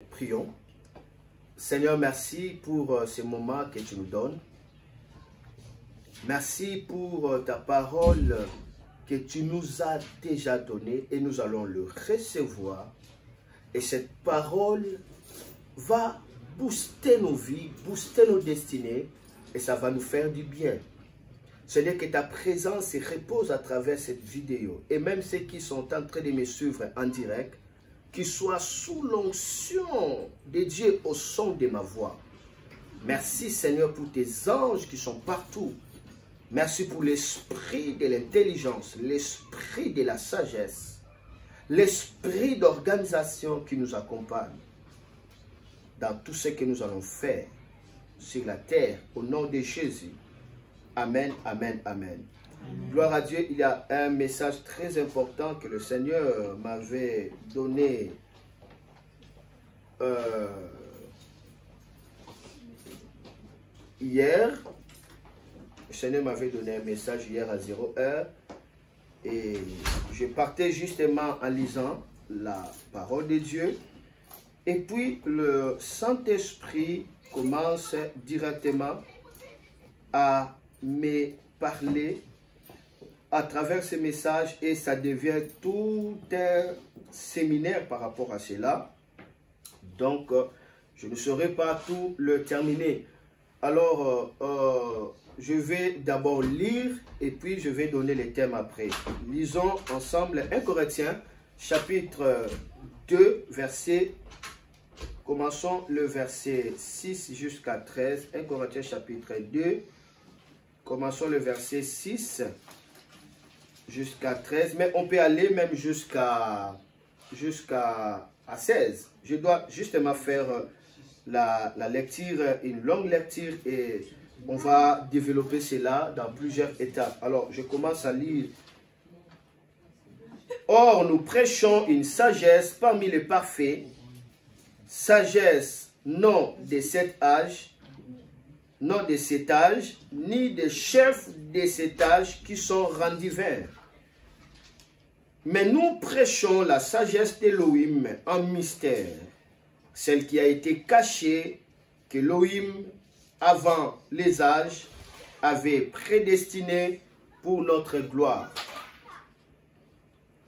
Prions. Seigneur, merci pour ce moment que tu nous donnes. Merci pour ta parole que tu nous as déjà donnée et nous allons le recevoir. Et cette parole va booster nos vies, booster nos destinées et ça va nous faire du bien. Seigneur, que ta présence repose à travers cette vidéo. Et même ceux qui sont en train de me suivre en direct, qu'ils soient sous l'onction de Dieu au son de ma voix. Merci Seigneur pour tes anges qui sont partout. Merci pour l'esprit de l'intelligence, l'esprit de la sagesse, l'esprit d'organisation qui nous accompagne dans tout ce que nous allons faire sur la terre au nom de Jésus. Amen, amen, amen. Amen. Gloire à Dieu, il y a un message très important que le Seigneur m'avait donné hier. Le Seigneur m'avait donné un message hier à 0h et je partais justement en lisant la parole de Dieu et puis le Saint-Esprit commence directement à me parler à travers ce message et ça devient tout un séminaire par rapport à cela. Donc, je ne saurais pas tout le terminer. Alors, je vais d'abord lire et puis je vais donner les thèmes après. Lisons ensemble 1 Corinthiens chapitre 2, verset, commençons le verset 6 jusqu'à 13. 1 Corinthiens chapitre 2, commençons le verset 6 jusqu'à 13, mais on peut aller même jusqu'à 16. Je dois justement faire la lecture, une longue lecture et on va développer cela dans plusieurs étapes. Alors, je commence à lire. Or, nous prêchons une sagesse parmi les parfaits, sagesse non de cet âge, non de cet âge, ni des chefs de cet âge qui sont rendus vains. Mais nous prêchons la sagesse d'Élohim en mystère, celle qui a été cachée, qu'Élohim, avant les âges, avait prédestinée pour notre gloire.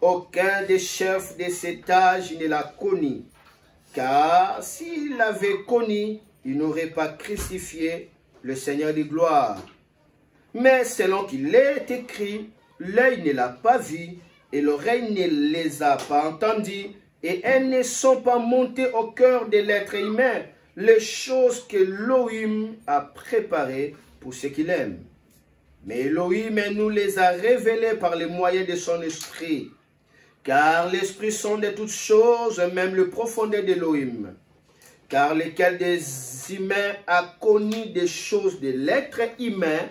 Aucun des chefs de cet âge ne l'a connu, car s'il l'avait connu, il n'aurait pas crucifié le Seigneur de gloire. Mais selon qu'il est écrit, l'œil ne l'a pas vu, et l'oreille ne les a pas entendus, et elles ne sont pas montées au cœur de l'être humain, les choses que Elohim a préparées pour ceux qu'il aime. Mais Elohim nous les a révélées par le moyen de son esprit, car l'esprit sonde de toutes choses, même le profondeur d'Elohim. Car lequel des humains a connu des choses de l'être humain,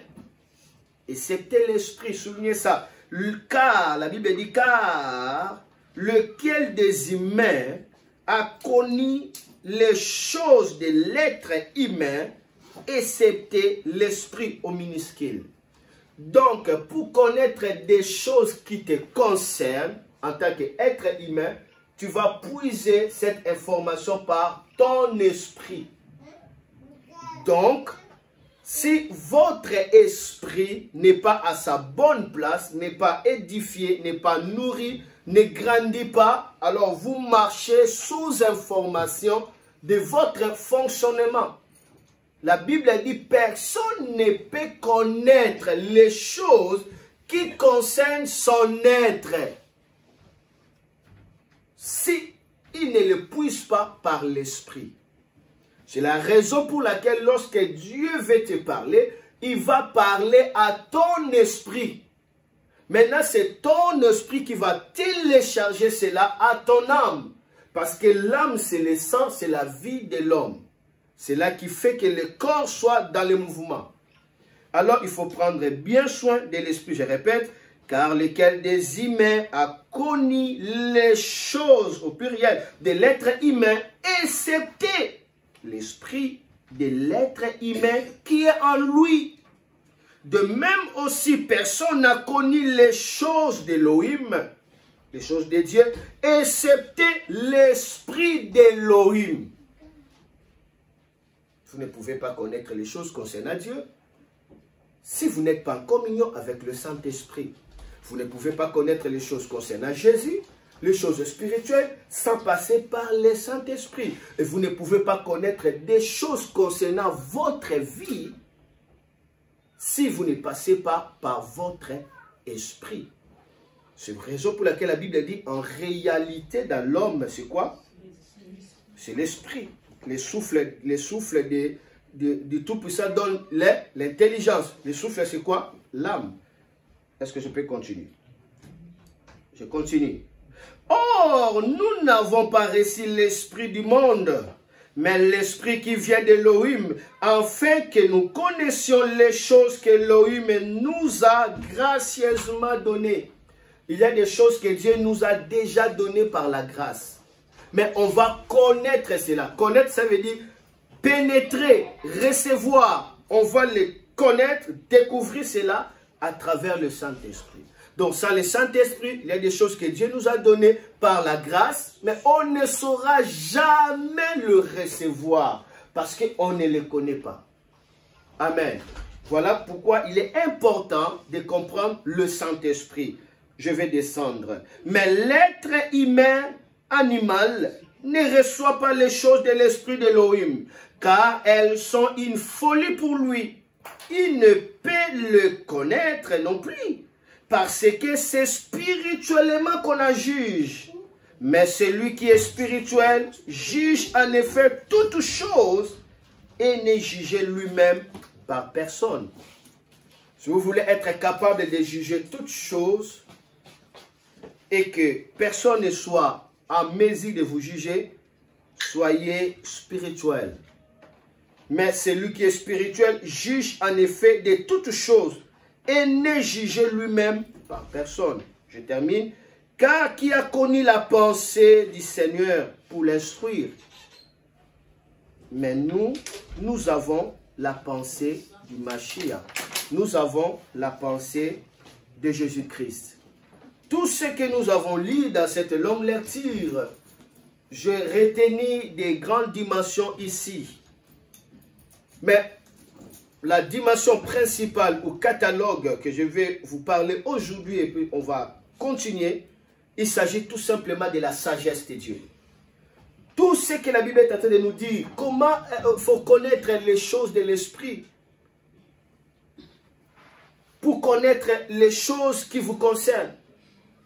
et c'était l'esprit, soulignez ça, car, la Bible dit, car lequel des humains a connu les choses de l'être humain, excepté l'esprit au minuscule. Donc, pour connaître des choses qui te concernent, en tant qu'être humain, tu vas puiser cette information par ton esprit. Donc, si votre esprit n'est pas à sa bonne place, n'est pas édifié, n'est pas nourri, ne grandit pas, alors vous marchez sous information de votre fonctionnement. La Bible dit, personne ne peut connaître les choses qui concernent son être si il ne le puise pas par l'esprit. C'est la raison pour laquelle lorsque Dieu veut te parler, il va parler à ton esprit. Maintenant, c'est ton esprit qui va télécharger cela à ton âme. Parce que l'âme, c'est le sang, c'est la vie de l'homme. C'est là qui fait que le corps soit dans le mouvement. Alors, il faut prendre bien soin de l'esprit. Je répète, car lequel des humains a connu les choses, au pluriel, de l'être humain, excepté l'esprit de l'être humain qui est en lui. De même aussi, personne n'a connu les choses d'Élohim, les choses de Dieu, excepté l'esprit d'Élohim. Vous ne pouvez pas connaître les choses concernant Dieu si vous n'êtes pas en communion avec le Saint-Esprit. Vous ne pouvez pas connaître les choses concernant Jésus, les choses spirituelles, sans passer par le Saint-Esprit. Et vous ne pouvez pas connaître des choses concernant votre vie si vous ne passez pas par votre esprit. C'est la raison pour laquelle la Bible dit, en réalité, dans l'homme, c'est quoi? C'est l'esprit. Les souffles du Tout-Puissant donnent l'intelligence. Les souffles, c'est quoi? L'âme. Est-ce que je peux continuer? Je continue. Or, nous n'avons pas reçu l'esprit du monde, mais l'esprit qui vient d'Élohim, afin que nous connaissions les choses qu'Élohim nous a gracieusement données. Il y a des choses que Dieu nous a déjà données par la grâce. Mais on va connaître cela. Connaître, ça veut dire pénétrer, recevoir. On va les connaître, découvrir cela à travers le Saint-Esprit. Donc, sans le Saint-Esprit, il y a des choses que Dieu nous a données par la grâce, mais on ne saura jamais le recevoir parce qu'on ne le connaît pas. Amen. Voilà pourquoi il est important de comprendre le Saint-Esprit. Je vais descendre. Mais l'être humain, animal, ne reçoit pas les choses de l'esprit d'Élohim, car elles sont une folie pour lui. Il ne peut le connaître non plus, parce que c'est spirituellement qu'on en juge. Mais celui qui est spirituel juge en effet toutes choses et n'est jugé lui-même par personne. Si vous voulez être capable de juger toutes choses et que personne ne soit en mesure de vous juger, soyez spirituel. Mais celui qui est spirituel juge en effet de toutes choses et n'est jugé lui-même par personne. Je termine. Car qui a connu la pensée du Seigneur pour l'instruire? Mais nous avons la pensée du Mashiach. Nous avons la pensée de Jésus-Christ. Tout ce que nous avons lu dans cette longue lecture, je retenu des grandes dimensions ici. Mais la dimension principale ou catalogue que je vais vous parler aujourd'hui, et puis on va continuer, il s'agit tout simplement de la sagesse de Dieu. Tout ce que la Bible est en train de nous dire, comment il faut connaître les choses de l'esprit, pour connaître les choses qui vous concernent.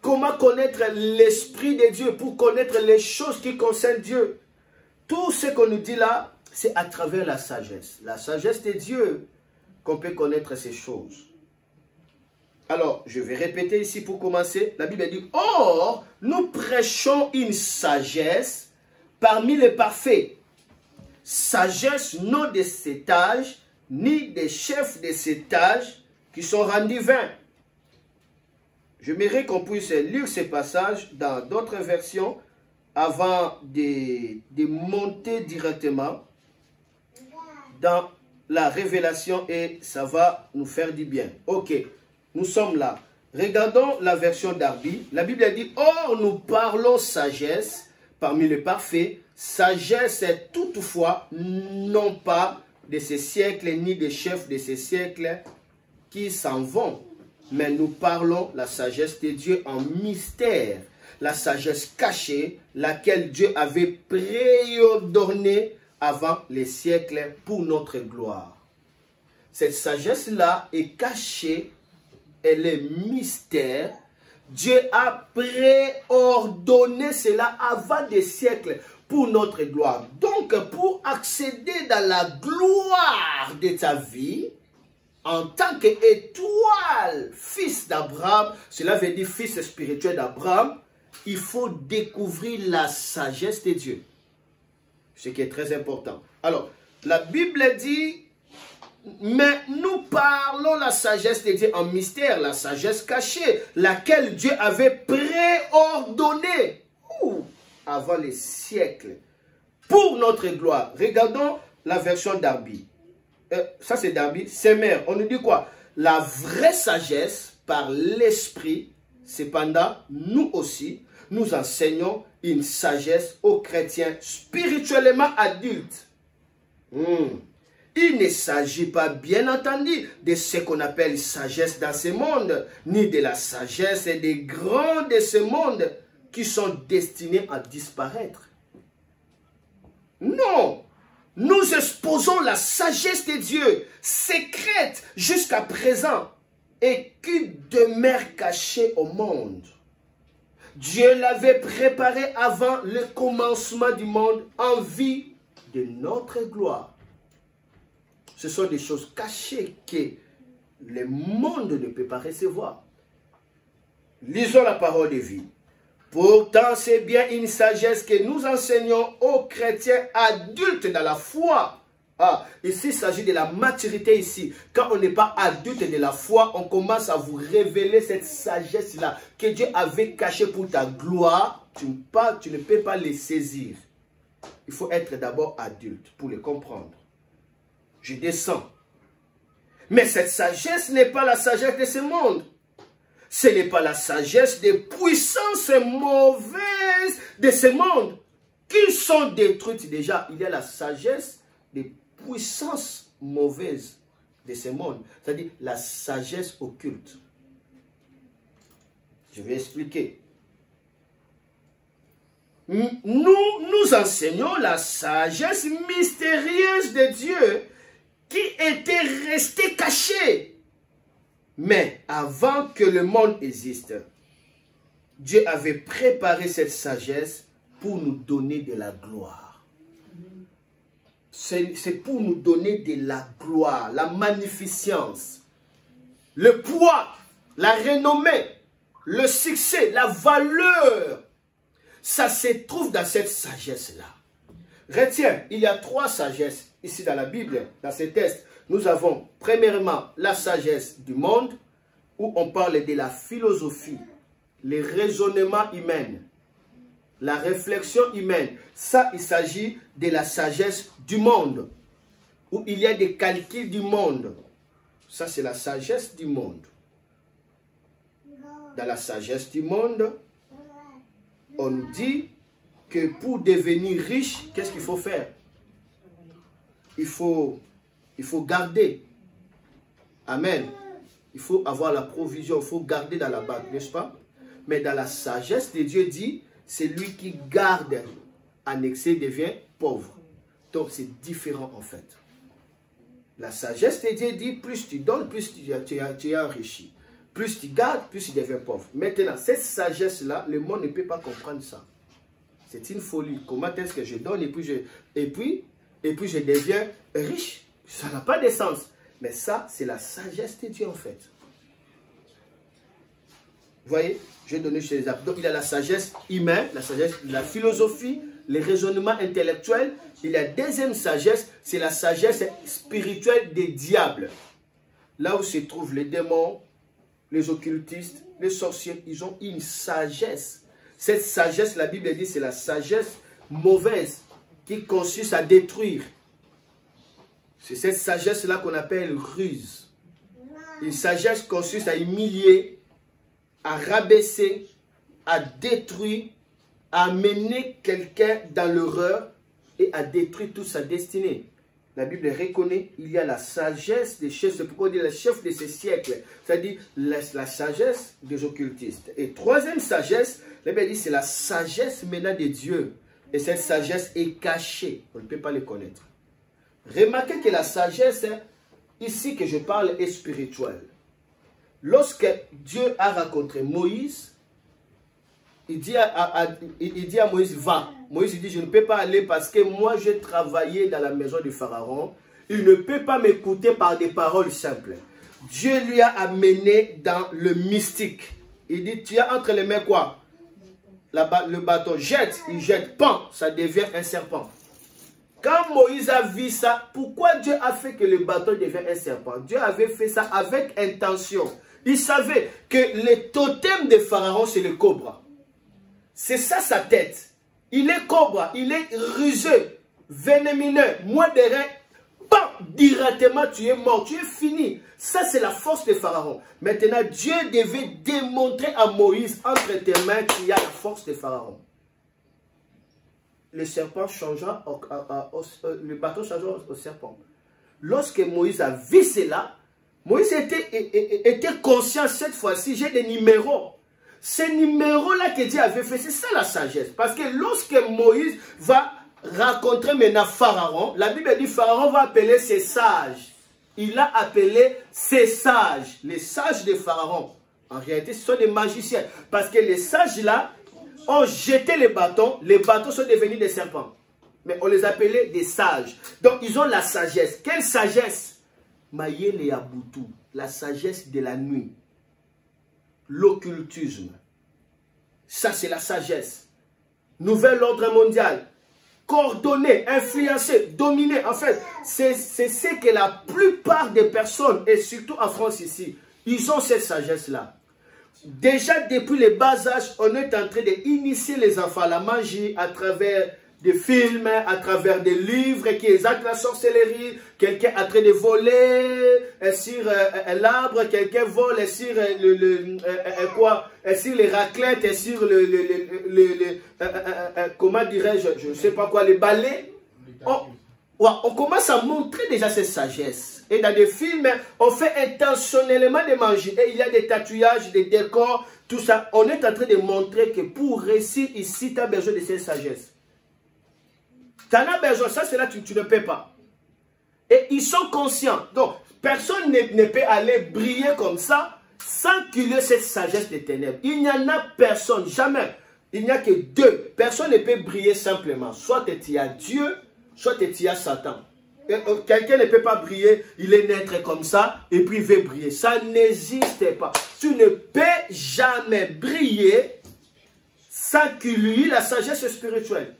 Comment connaître l'esprit de Dieu, pour connaître les choses qui concernent Dieu. Tout ce qu'on nous dit là, c'est à travers la sagesse. La sagesse de Dieu qu'on peut connaître ces choses. Alors, je vais répéter ici pour commencer. La Bible dit, or, nous prêchons une sagesse parmi les parfaits. Sagesse non de cet âge, ni des chefs de cet âge qui sont rendus vains. J'aimerais qu'on puisse lire ces passages dans d'autres versions avant de monter directement dans la révélation et ça va nous faire du bien. Ok, nous sommes là. Regardons la version d'Arby. La Bible dit, or nous parlons sagesse parmi les parfaits. Sagesse est toutefois non pas de ces siècles ni des chefs de ces siècles qui s'en vont. Mais nous parlons la sagesse de Dieu en mystère. La sagesse cachée, laquelle Dieu avait préordonnée avant les siècles pour notre gloire. Cette sagesse-là est cachée, elle est mystère. Dieu a préordonné cela avant des siècles pour notre gloire. Donc, pour accéder dans la gloire de ta vie, en tant qu'étoile, fils d'Abraham, cela veut dire fils spirituel d'Abraham, il faut découvrir la sagesse de Dieu. Ce qui est très important. Alors, la Bible dit, mais nous parlons la sagesse de Dieu en mystère, la sagesse cachée, laquelle Dieu avait préordonnée avant les siècles, pour notre gloire. Regardons la version d'Arby. Ça c'est Darby, c'est mère. On nous dit quoi? La vraie sagesse par l'esprit Cependant, nous aussi, nous enseignons une sagesse aux chrétiens spirituellement adultes. Il ne s'agit pas, bien entendu, de ce qu'on appelle sagesse dans ce monde, ni de la sagesse des grands de ce monde qui sont destinés à disparaître. Non, nous exposons la sagesse de Dieu, secrète jusqu'à présent, et qui demeure cachée au monde. Dieu l'avait préparé avant le commencement du monde en vue de notre gloire. Ce sont des choses cachées que le monde ne peut pas recevoir. Lisons la parole de vie. Pourtant, c'est bien une sagesse que nous enseignons aux chrétiens adultes dans la foi. Ici, il s'agit de la maturité ici. Quand on n'est pas adulte de la foi, on commence à vous révéler cette sagesse-là que Dieu avait cachée pour ta gloire. Tu ne peux pas les saisir. Il faut être d'abord adulte pour les comprendre. Je descends. Mais cette sagesse n'est pas la sagesse de ce monde. Ce n'est pas la sagesse des puissances mauvaises de ce monde qui sont détruites déjà. Il y a la sagesse des puissances mauvaises de ce monde. C'est-à-dire la sagesse occulte. Je vais expliquer. Nous enseignons la sagesse mystérieuse de Dieu qui était restée cachée. Mais avant que le monde existe, Dieu avait préparé cette sagesse pour nous donner de la gloire. C'est pour nous donner de la gloire, la magnificence, le poids, la renommée, le succès, la valeur. Ça se trouve dans cette sagesse-là. Retiens, il y a 3 sagesses ici dans la Bible, dans ces textes. Nous avons premièrement la sagesse du monde, où on parle de la philosophie, les raisonnements humains, la réflexion humaine. Ça, il s'agit de la sagesse du monde, où il y a des calculs du monde. Ça, c'est la sagesse du monde. Dans la sagesse du monde, on nous dit que pour devenir riche, qu'est-ce qu'il faut faire? Il faut garder. Amen. Il faut avoir la provision, il faut garder dans la banque, n'est-ce pas? Mais dans la sagesse de Dieu dit, c'est lui qui garde en excès devient pauvre. Donc c'est différent en fait. La sagesse de Dieu dit, plus tu donnes, plus tu es enrichi. Plus tu gardes, plus tu deviens pauvre. Maintenant, cette sagesse-là, le monde ne peut pas comprendre ça. C'est une folie. Comment est-ce que je donne et puis je deviens riche? Ça n'a pas de sens. Mais ça, c'est la sagesse de Dieu en fait. Vous voyez, je vais donner chez les apôtres. Donc, il y a la sagesse humaine, la sagesse, la philosophie, les raisonnements intellectuels. Il y a la deuxième sagesse, c'est la sagesse spirituelle des diables. Là où se trouvent les démons, les occultistes, les sorciers, ils ont une sagesse. Cette sagesse, la Bible dit, c'est la sagesse mauvaise qui consiste à détruire. C'est cette sagesse-là qu'on appelle ruse. Une sagesse consiste à humilier, à rabaisser, à détruire, à mener quelqu'un dans l'horreur et à détruire toute sa destinée. La Bible reconnaît, il y a la sagesse des chefs, c'est pourquoi on dit le chef de ces siècles, c'est-à-dire la sagesse des occultistes. Et troisième sagesse, la Bible dit c'est la sagesse maintenant de Dieu. Et cette sagesse est cachée, on ne peut pas le connaître. Remarquez que la sagesse, ici que je parle, est spirituelle. Lorsque Dieu a rencontré Moïse, il dit à Moïse, va. Moïse dit, je ne peux pas aller parce que moi, j'ai travaillé dans la maison du Pharaon. Il ne peut pas m'écouter par des paroles simples. Dieu lui a amené dans le mystique. Il dit, tu as entre les mains quoi? Le bâton, jette, il jette, pan, ça devient un serpent. Quand Moïse a vu ça, pourquoi Dieu a fait que le bâton devienne un serpent? Dieu avait fait ça avec intention. Il savait que le totem de Pharaon, c'est le cobra. C'est ça sa tête. Il est cobra, il est ruseux, vénémineux, moi de rein, bam, directement tu es mort, tu es fini. Ça c'est la force de Pharaon. Maintenant Dieu devait démontrer à Moïse, entre tes mains, qu'il y a la force de Pharaon. Le serpent changea, le bâton changea au serpent. Lorsque Moïse a vu cela, Moïse était conscient cette fois-ci, j'ai des numéros. Ces numéros-là que Dieu avait fait, c'est ça la sagesse. Parce que lorsque Moïse va rencontrer maintenant Pharaon, la Bible dit Pharaon va appeler ses sages. Il a appelé ses sages, les sages de Pharaon. En réalité, ce sont des magiciens. Parce que les sages-là ont jeté les bâtons sont devenus des serpents. Mais on les appelait des sages. Donc, ils ont la sagesse. Quelle sagesse? Mayele et Aboutou, la sagesse de la nuit. L'occultisme. Ça, c'est la sagesse. Nouvel ordre mondial. Coordonner, influencer, dominer. En fait, c'est ce que la plupart des personnes, et surtout en France ici, ils ont cette sagesse-là. Déjà, depuis le bas âge, on est en train d'initier les enfants à la magie à travers des films, à travers des livres qui exaltent la sorcellerie. Quelqu'un est en train de voler sur l'arbre, quelqu'un vole sur sur les raclettes, sur comment dirais-je, je ne sais pas quoi, les balais. On commence à montrer déjà cette sagesse. Et dans des films, on fait intentionnellement des magie. Et il y a des tatouages, des décors, tout ça. On est en train de montrer que pour réussir ici, tu as besoin de cette sagesse. Tu en as besoin, ça c'est là tu ne peux pas. Et ils sont conscients. Donc, personne ne peut aller briller comme ça sans qu'il y ait cette sagesse des ténèbres. Il n'y en a personne, jamais. Il n'y a que deux. Personne ne peut briller simplement. Soit tu as Dieu, soit tu as Satan. Quelqu'un ne peut pas briller, il est naître comme ça, et puis il veut briller. Ça n'existe pas. Tu ne peux jamais briller sans qu'il y ait la sagesse spirituelle.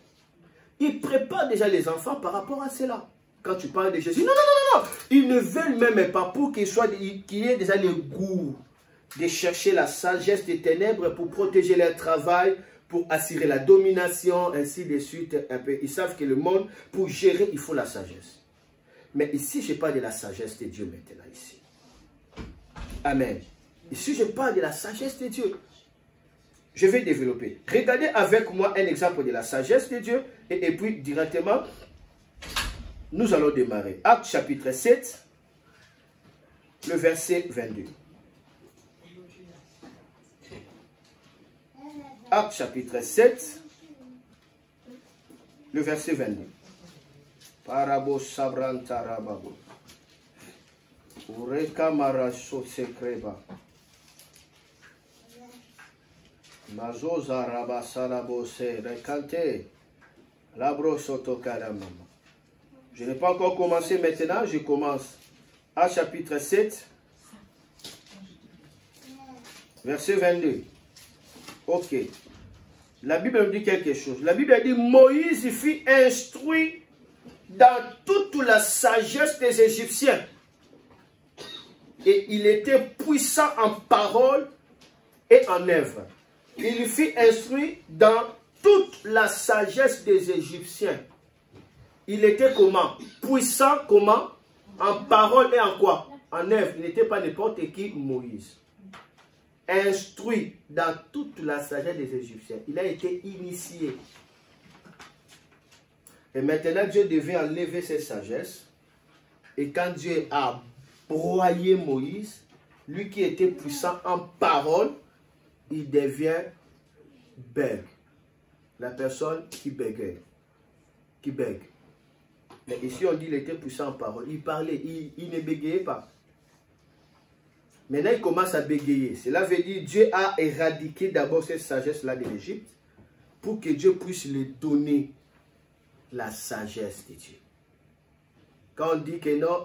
Il prépare déjà les enfants par rapport à cela. Quand tu parles de Jésus, non, non, non, non. Ils ne veulent même pas pour qu'il y ait déjà le goût de chercher la sagesse des ténèbres pour protéger leur travail, pour assurer la domination, ainsi de suite. Un peu. Ils savent que le monde, pour gérer, il faut la sagesse. Mais ici, je parle de la sagesse de Dieu maintenant, ici. Amen. Ici, je parle de la sagesse de Dieu. Je vais développer. Regardez avec moi un exemple de la sagesse de Dieu. Et puis, directement, nous allons démarrer. Actes chapitre 7, le verset 22. Actes chapitre 7, le verset 22. Parabo sabranta rababo. Ureka maraso sekreba. Mazoza rabasarabo se rekante. Labro soto karamama. Je n'ai pas encore commencé maintenant, je commence. Actes chapitre 7, verset 22. Ok. La Bible me dit quelque chose. La Bible dit Moïse fut instruit dans toute la sagesse des Égyptiens. Et il était puissant en parole et en œuvre. Il fut instruit dans toute la sagesse des Égyptiens. Il était comment? Puissant comment? En parole et en quoi? En œuvre. Il n'était pas n'importe qui, Moïse. Instruit dans toute la sagesse des Égyptiens. Il a été initié. Et maintenant, Dieu devait enlever cette sagesse. Et quand Dieu a broyé Moïse, lui qui était puissant en parole, il devient bègue. La personne qui bégait. Qui bègue. Mais ici, on dit qu'il était puissant en parole. Il parlait, il ne bégayait pas. Maintenant, il commence à bégayer. Cela veut dire que Dieu a éradiqué d'abord cette sagesse-là de l'Égypte pour que Dieu puisse lui donner la sagesse de Dieu. Quand on dit que non,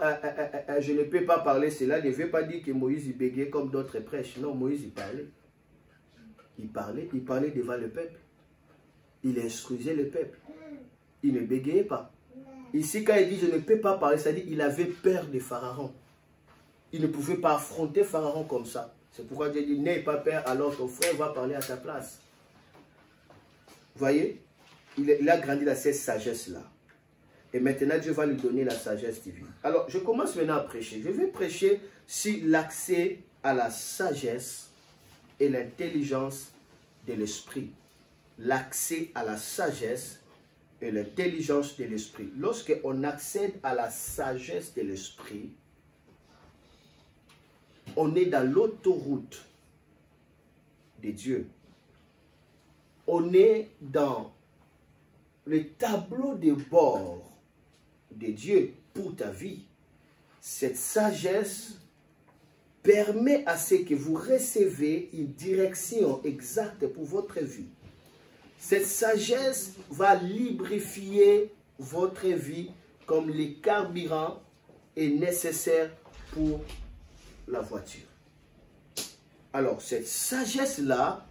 je ne peux pas parler, cela ne veut pas dire que Moïse il bégayait comme d'autres prêches. Non, Moïse il parlait. Il parlait devant le peuple. Il instruisait le peuple. Il ne bégayait pas. Ici, quand il dit je ne peux pas parler, c'est-à-dire qu'il avait peur de Pharaon. Il ne pouvait pas affronter Pharaon comme ça. C'est pourquoi Dieu dit n'aie pas peur, alors ton frère va parler à ta place. Vous voyez, il a grandi dans cette sagesse-là. Et maintenant, Dieu va lui donner la sagesse divine. Alors, je commence maintenant à prêcher. Je vais prêcher sur l'accès à la sagesse et l'intelligence de l'esprit. L'accès à la sagesse et l'intelligence de l'esprit. Lorsqu'on accède à la sagesse de l'esprit, on est dans l'autoroute de Dieu. On est dans le tableau de bord de Dieu pour ta vie. Cette sagesse permet à ce que vous recevez une direction exacte pour votre vie. Cette sagesse va lubrifier votre vie comme le carburant est nécessaire pour la voiture. Alors, cette sagesse-là,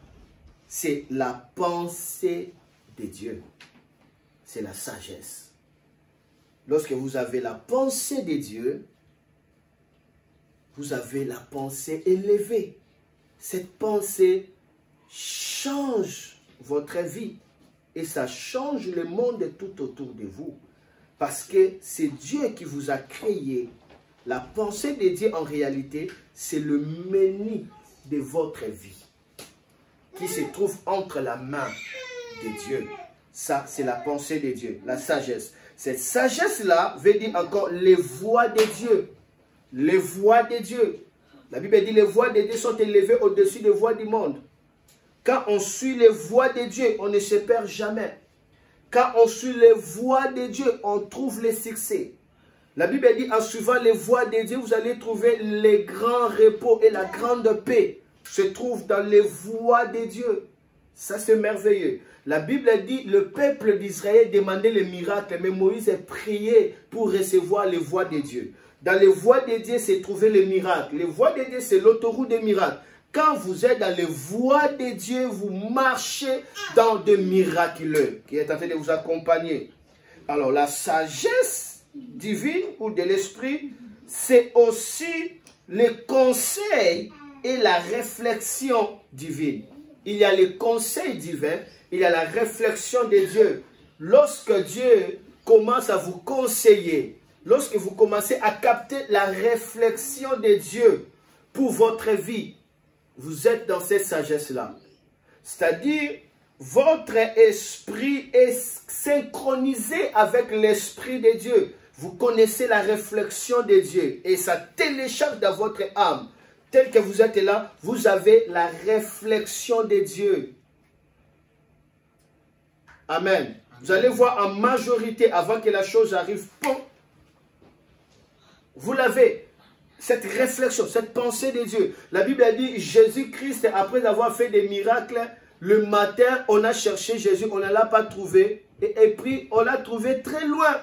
c'est la pensée de Dieu. C'est la sagesse. Lorsque vous avez la pensée de Dieu, vous avez la pensée élevée. Cette pensée change votre vie et ça change le monde tout autour de vous. Parce que c'est Dieu qui vous a créé. La pensée de Dieu, en réalité, c'est le menu de votre vie qui se trouve entre la main de Dieu. Ça, c'est la pensée de Dieu, la sagesse. Cette sagesse-là veut dire encore les voies de Dieu. Les voies de Dieu. La Bible dit les voies de Dieu sont élevées au-dessus des voies du monde. Quand on suit les voies de Dieu, on ne se perd jamais. Quand on suit les voies de Dieu, on trouve le succès. La Bible dit en suivant les voies de Dieu, vous allez trouver les grands repos et la grande paix se trouve dans les voies de Dieu. Ça, c'est merveilleux. La Bible dit le peuple d'Israël demandait les miracles, mais Moïse a prié pour recevoir les voies de Dieu. Dans les voies de Dieu, c'est trouver les miracles. Les voies de Dieu, c'est l'autoroute des miracles. Quand vous êtes dans les voies de Dieu, vous marchez dans des miraculeux qui est en train de vous accompagner. Alors, la sagesse divine ou de l'esprit, c'est aussi les conseils et la réflexion divine. Il y a les conseils divins, il y a la réflexion de Dieu. Lorsque Dieu commence à vous conseiller, lorsque vous commencez à capter la réflexion de Dieu pour votre vie, vous êtes dans cette sagesse-là. C'est-à-dire, votre esprit est synchronisé avec l'esprit de Dieu. Vous connaissez la réflexion de Dieu et ça télécharge dans votre âme. Tel que vous êtes là, vous avez la réflexion de Dieu. Amen. Vous allez voir en majorité, avant que la chose arrive, vous l'avez. Cette réflexion, cette pensée de Dieu. La Bible a dit, Jésus-Christ, après avoir fait des miracles, le matin, on a cherché Jésus, on ne l'a pas trouvé. Et puis, on l'a trouvé très loin.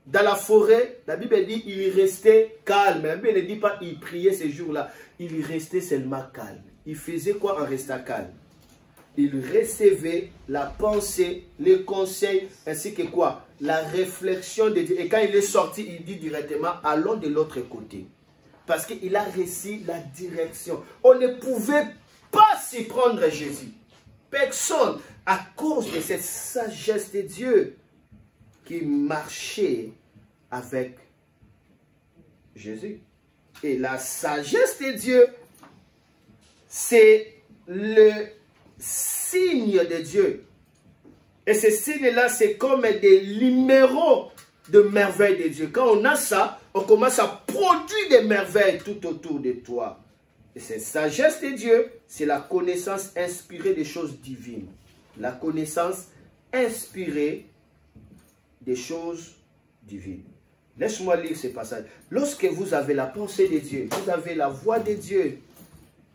Dans la forêt, la Bible dit, il restait calme. La Bible ne dit pas, il priait ces jours-là. Il restait seulement calme. Il faisait quoi en restant calme? Il recevait la pensée, les conseils, ainsi que quoi? La réflexion de Dieu. Et quand il est sorti, il dit directement, allons de l'autre côté. Parce qu'il a reçu la direction. On ne pouvait pas s'y prendre Jésus. Personne, à cause de cette sagesse de Dieu qui marchait avec Jésus. Et la sagesse de Dieu, c'est le signe de Dieu. Et ces signes-là, c'est comme des numéros de merveilles de Dieu. Quand on a ça, on commence à produire des merveilles tout autour de toi. Et cette sagesse de Dieu, c'est la connaissance inspirée des choses divines. La connaissance inspirée des choses divines. Laisse-moi lire ce passage. Lorsque vous avez la pensée de Dieu, vous avez la voix de Dieu,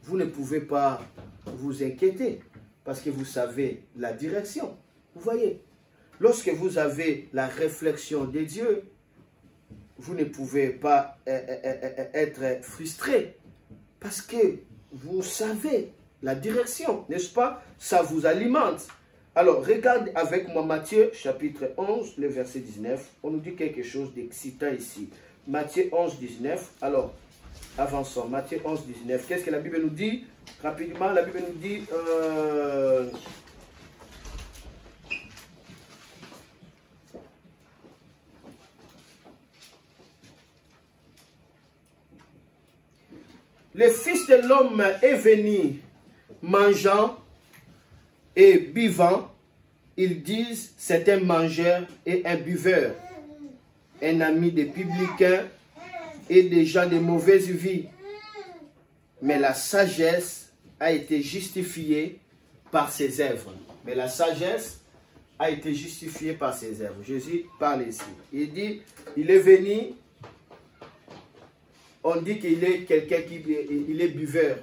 vous ne pouvez pas vous inquiéter parce que vous savez la direction. Vous voyez, lorsque vous avez la réflexion de Dieu, vous ne pouvez pas être frustré parce que vous savez la direction, n'est-ce pas? Ça vous alimente. Alors, regarde avec moi Matthieu chapitre 11, le verset 19. On nous dit quelque chose d'excitant ici. Matthieu 11, 19. Alors, avançons. Matthieu 11, 19. Qu'est-ce que la Bible nous dit? Rapidement, la Bible nous dit... le Fils de l'homme est venu mangeant et buvant. Ils disent c'est un mangeur et un buveur, un ami des publicains et des gens de mauvaise vie. Mais la sagesse a été justifiée par ses œuvres. Mais la sagesse a été justifiée par ses œuvres. Jésus parle ici. Il dit, il est venu, on dit qu'il est quelqu'un qui il est buveur.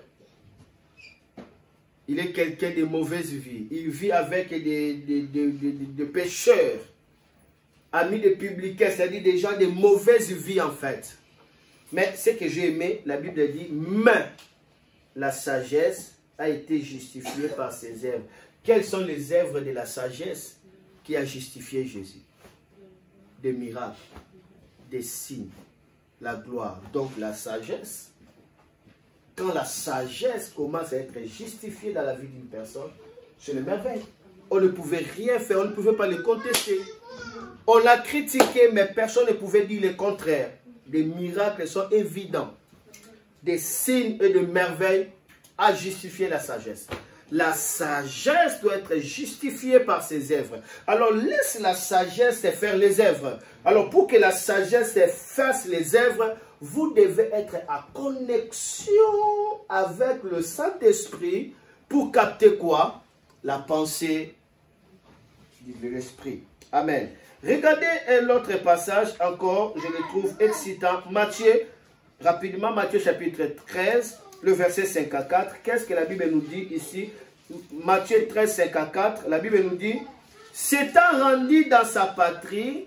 Il est quelqu'un de mauvaise vie. Il vit avec des pécheurs, amis des publicains, c'est-à-dire des gens de mauvaise vie en fait. Mais ce que j'ai aimé, la Bible dit, mais la sagesse a été justifiée par ses œuvres. Quelles sont les œuvres de la sagesse qui a justifié Jésus? Des miracles, des signes, la gloire. Donc la sagesse, quand la sagesse commence à être justifiée dans la vie d'une personne, c'est une merveille. On ne pouvait rien faire, on ne pouvait pas le contester. On l'a critiqué, mais personne ne pouvait dire le contraire. Des miracles sont évidents. Des signes et de merveilles à justifier la sagesse. La sagesse doit être justifiée par ses œuvres. Alors laisse la sagesse faire les œuvres. Alors pour que la sagesse fasse les œuvres, vous devez être en connexion avec le Saint-Esprit pour capter quoi? La pensée de l'Esprit. Amen. Regardez l'autre passage encore, je le trouve excitant. Matthieu, rapidement, Matthieu chapitre 13, le verset 5 à 4. Qu'est-ce que la Bible nous dit ici? Matthieu 13, 5 à 4, la Bible nous dit, s'étant rendu dans sa patrie,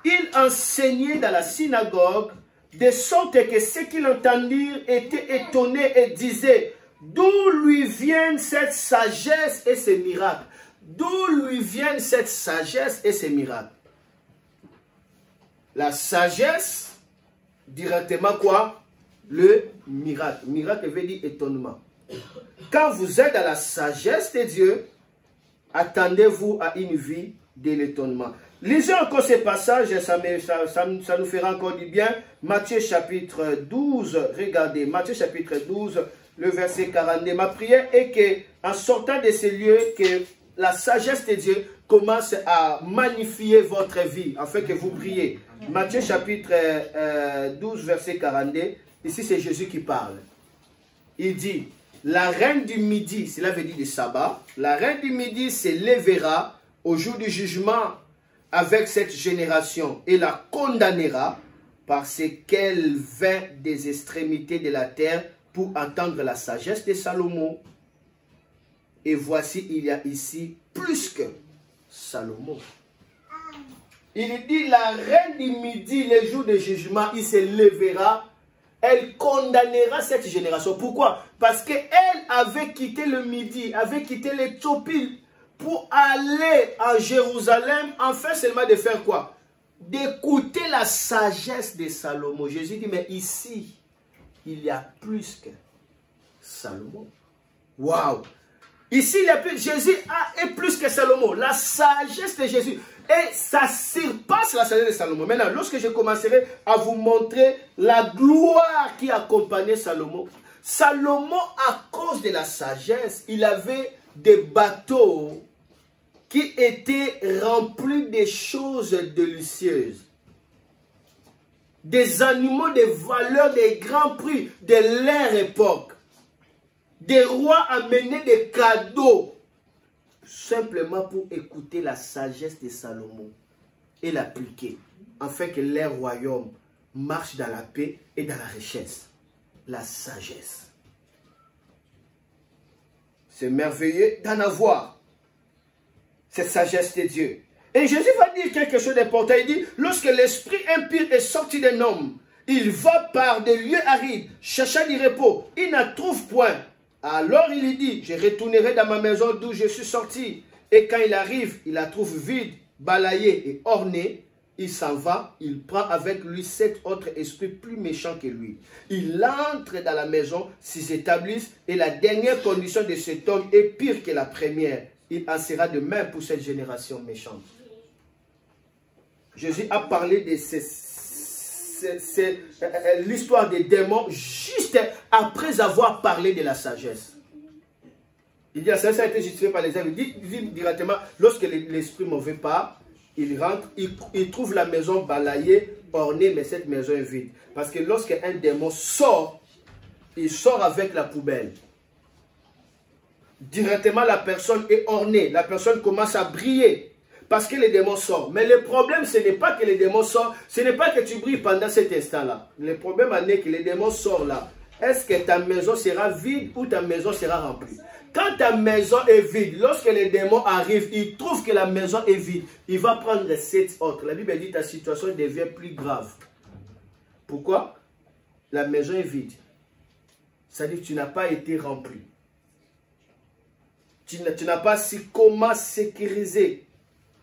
il enseignait dans la synagogue, de sorte que ceux qui l'entendirent étaient étonnés et disaient, d'où lui viennent cette sagesse et ces miracles? D'où lui viennent cette sagesse et ces miracles? La sagesse, directement quoi? Le miracle. Miracle veut dire étonnement. Quand vous êtes dans la sagesse de Dieu, attendez-vous à une vie de l'étonnement. Lisez encore ces passages, ça nous fera encore du bien. Matthieu chapitre 12, regardez, Matthieu chapitre 12, le verset 42. Ma prière est que, en sortant de ces lieux, que la sagesse de Dieu commence à magnifier votre vie, afin que vous priez. Matthieu chapitre 12, verset 42, ici c'est Jésus qui parle. Il dit, la reine du midi, cela veut dire du sabbat, la reine du midi se lèvera au jour du jugement avec cette génération et la condamnera parce qu'elle vint des extrémités de la terre pour entendre la sagesse de Salomon. Et voici, il y a ici plus que Salomon. Il dit, la reine du midi, le jour du jugement, il se lèvera, elle condamnera cette génération. Pourquoi? Parce qu'elle avait quitté le midi, avait quitté l'Éthiopie pour aller à Jérusalem, enfin seulement de faire quoi? D'écouter la sagesse de Salomon. Jésus dit, mais ici, il y a plus que Salomon. Waouh! Ici, il y a plus, Jésus est plus que Salomon. La sagesse de Jésus. Et ça surpasse la sagesse de Salomon. Maintenant, lorsque je commencerai à vous montrer la gloire qui accompagnait Salomon. Salomon, à cause de la sagesse, il avait des bateaux qui étaient remplis de choses délicieuses. Des animaux de valeur, des grands prix de leur époque. Des rois amenaient des cadeaux simplement pour écouter la sagesse de Salomon et l'appliquer, afin que leur royaume marche dans la paix et dans la richesse. La sagesse. C'est merveilleux d'en avoir cette sagesse de Dieu. Et Jésus va dire quelque chose d'important. Il dit, lorsque l'esprit impur est sorti d'un homme, il va par des lieux arides, cherchant du repos. Il n'en trouve point. Alors il dit, je retournerai dans ma maison d'où je suis sorti. Et quand il arrive, il la trouve vide, balayée et ornée. Il s'en va, il prend avec lui 7 autres esprits plus méchants que lui. Il entre dans la maison, s'ils s'établissent, et la dernière condition de cet homme est pire que la première. Il en sera de même pour cette génération méchante. Jésus a parlé de ces l'histoire des démons juste après avoir parlé de la sagesse. Il dit, ça a été justifié par les œuvres. Il dit directement, lorsque l'esprit mauvais part, il rentre, il trouve la maison balayée, ornée, mais cette maison est vide. Parce que lorsque un démon sort, il sort avec la poubelle. Directement, la personne est ornée, la personne commence à briller. Parce que les démons sortent. Mais le problème, ce n'est pas que les démons sortent, ce n'est pas que tu brilles pendant cet instant-là. Le problème est que les démons sortent là. Est-ce que ta maison sera vide ou ta maison sera remplie? Quand ta maison est vide, lorsque les démons arrivent, ils trouvent que la maison est vide, il va prendre 7 autres. La Bible dit que ta situation devient plus grave. Pourquoi? La maison est vide. C'est-à-dire que tu n'as pas été rempli. Tu n'as pas su comment sécuriser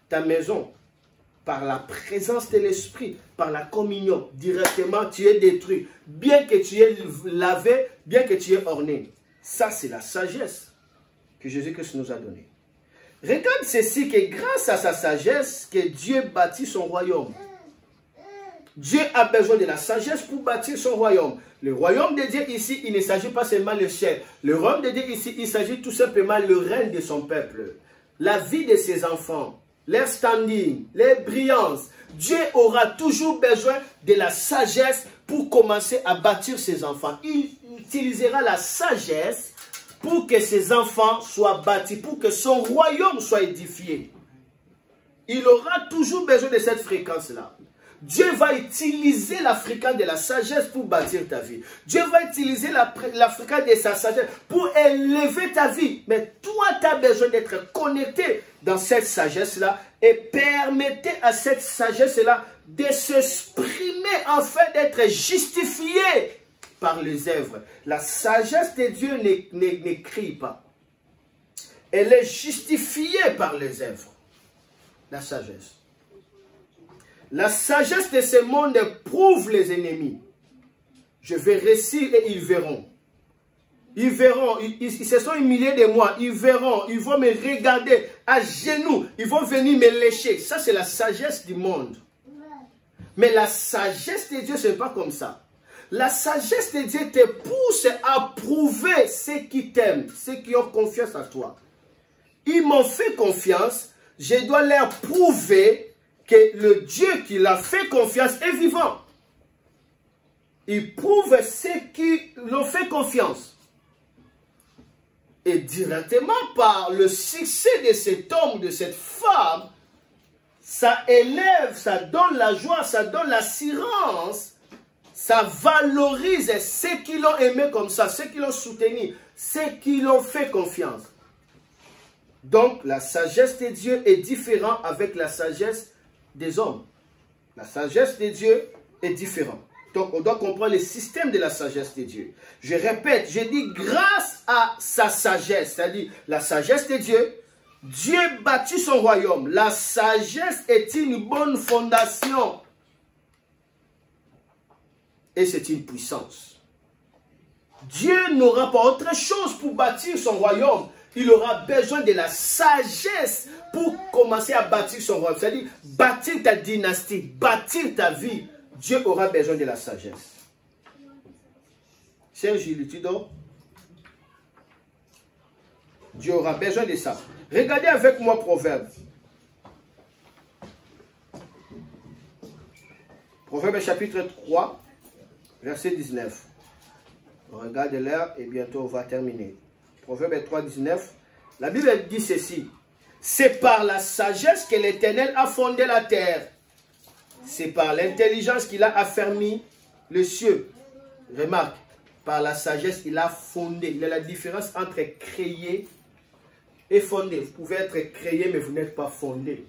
ta maison par la présence de l'esprit, par la communion. Directement, tu es détruit. Bien que tu es lavé, bien que tu es orné. Ça, c'est la sagesse que Jésus-Christ nous a donnée. Regarde ceci, que grâce à sa sagesse, que Dieu bâtit son royaume. Dieu a besoin de la sagesse pour bâtir son royaume. Le royaume de Dieu ici, il ne s'agit pas seulement le ciel. Le royaume de Dieu ici, il s'agit tout simplement le règne de son peuple. La vie de ses enfants, leur standing, leur brillance. Dieu aura toujours besoin de la sagesse pour commencer à bâtir ses enfants. Il utilisera la sagesse pour que ses enfants soient bâtis, pour que son royaume soit édifié. Il aura toujours besoin de cette fréquence-là. Dieu va utiliser la fréquence de la sagesse pour bâtir ta vie. Dieu va utiliser la fréquence de sa sagesse pour élever ta vie. Mais toi, tu as besoin d'être connecté dans cette sagesse-là et permettez à cette sagesse-là de s'exprimer afin d'être justifiée par les œuvres. La sagesse de Dieu n'écrit pas. Elle est justifiée par les œuvres. La sagesse. La sagesse de ce monde prouve les ennemis. Je vais réussir et ils verront. Ils verront, ils se sont humiliés de moi. Ils verront, ils vont me regarder à genoux. Ils vont venir me lécher. Ça, c'est la sagesse du monde. Mais la sagesse de Dieu, ce n'est pas comme ça. La sagesse de Dieu te pousse à prouver ceux qui t'aiment, ceux qui ont confiance en toi. Ils m'ont fait confiance. Je dois leur prouver que le Dieu qui l'a fait confiance est vivant. Il prouve ceux qui l'ont fait confiance. Et directement par le succès de cet homme, de cette femme, ça élève, ça donne la joie, ça donne l'assurance, ça valorise ceux qui l'ont aimé comme ça, ceux qui l'ont soutenu, ceux qui l'ont fait confiance. Donc la sagesse de Dieu est différente avec la sagesse des hommes. La sagesse de Dieu est différente. Donc, on doit comprendre le système de la sagesse de Dieu. Je répète, je dis grâce à sa sagesse, c'est-à-dire la sagesse de Dieu, Dieu bâtit son royaume. La sagesse est une bonne fondation. Et c'est une puissance. Dieu n'aura pas autre chose pour bâtir son royaume. Il aura besoin de la sagesse pour commencer à bâtir son royaume. C'est-à-dire bâtir ta dynastie, bâtir ta vie. Dieu aura besoin de la sagesse. Cher Julie, tu dors? Dieu aura besoin de ça. Regardez avec moi Proverbe. Proverbe chapitre 3, verset 19. On regarde l'heure et bientôt on va terminer. Proverbe 3, 19. La Bible dit ceci. C'est par la sagesse que l'Éternel a fondé la terre. C'est par l'intelligence qu'il a affermi le ciel. Remarque, par la sagesse, il a fondé. Il y a la différence entre créer et fonder. Vous pouvez être créé, mais vous n'êtes pas fondé.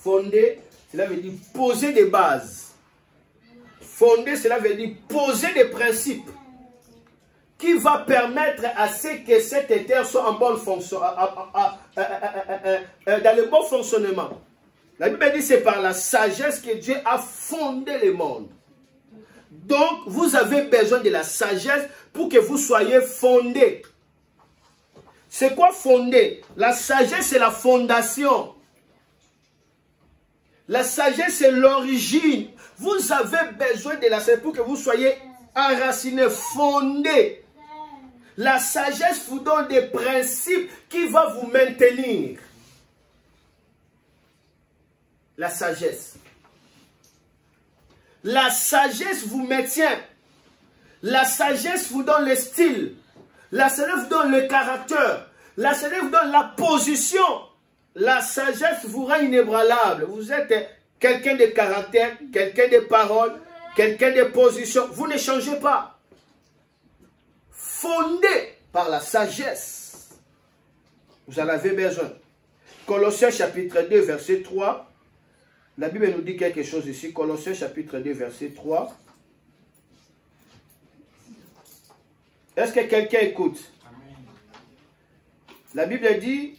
Fonder, cela veut dire poser des bases. Fonder, cela veut dire poser des principes qui va permettre à ce que cette terre soit en bonne fonction, dans le bon fonctionnement. La Bible dit que c'est par la sagesse que Dieu a fondé le monde. Donc, vous avez besoin de la sagesse pour que vous soyez fondés. C'est quoi fonder? La sagesse, c'est la fondation. La sagesse, c'est l'origine. Vous avez besoin de la sagesse pour que vous soyez enraciné, fondé. La sagesse vous donne des principes qui vont vous maintenir. La sagesse. La sagesse vous maintient. La sagesse vous donne le style. La sagesse vous donne le caractère. La sagesse vous donne la position. La sagesse vous rend inébranlable. Vous êtes quelqu'un de caractère, quelqu'un de parole, quelqu'un de position. Vous ne changez pas. Fondé par la sagesse. Vous en avez besoin. Colossiens chapitre 2, verset 3. La Bible nous dit quelque chose ici. Colossiens chapitre 2, verset 3. Est-ce que quelqu'un écoute? La Bible dit,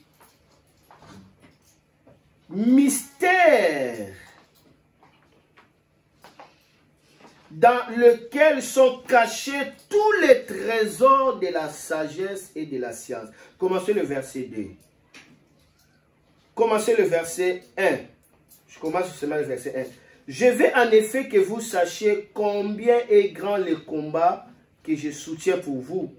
mystère dans lequel sont cachés tous les trésors de la sagesse et de la science. Commencez le verset 2. Commencez le verset 1. Je commence seulement le verset 1. Je veux en effet que vous sachiez combien est grand le combat que je soutiens pour vous,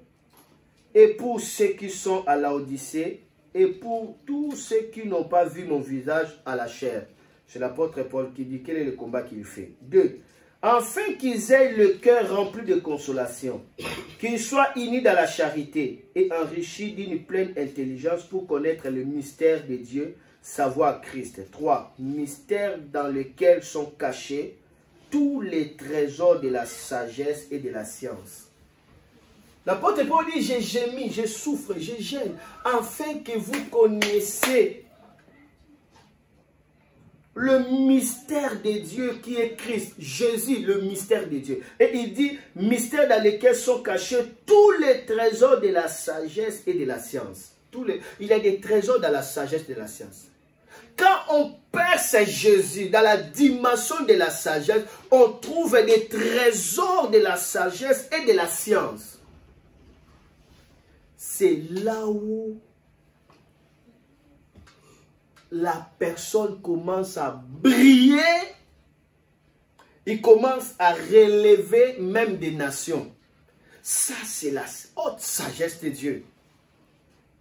et pour ceux qui sont à Laodicée, et pour tous ceux qui n'ont pas vu mon visage à la chair. C'est l'apôtre Paul qui dit quel est le combat qu'il fait. 2. Afin qu'ils aient le cœur rempli de consolation, qu'ils soient unis dans la charité et enrichis d'une pleine intelligence pour connaître le mystère de Dieu, savoir Christ. 3. Mystère dans lequel sont cachés tous les trésors de la sagesse et de la science. L'apôtre Paul dit, j'ai gémi, je souffre, je gêne, afin que vous connaissiez le mystère de Dieu qui est Christ, Jésus, le mystère de Dieu. Et il dit, mystère dans lequel sont cachés tous les trésors de la sagesse et de la science. Il y a des trésors dans la sagesse et de la science. Quand on perce Jésus dans la dimension de la sagesse, on trouve des trésors de la sagesse et de la science. C'est là où la personne commence à briller, il commence à relever même des nations. Ça, c'est la haute sagesse de Dieu.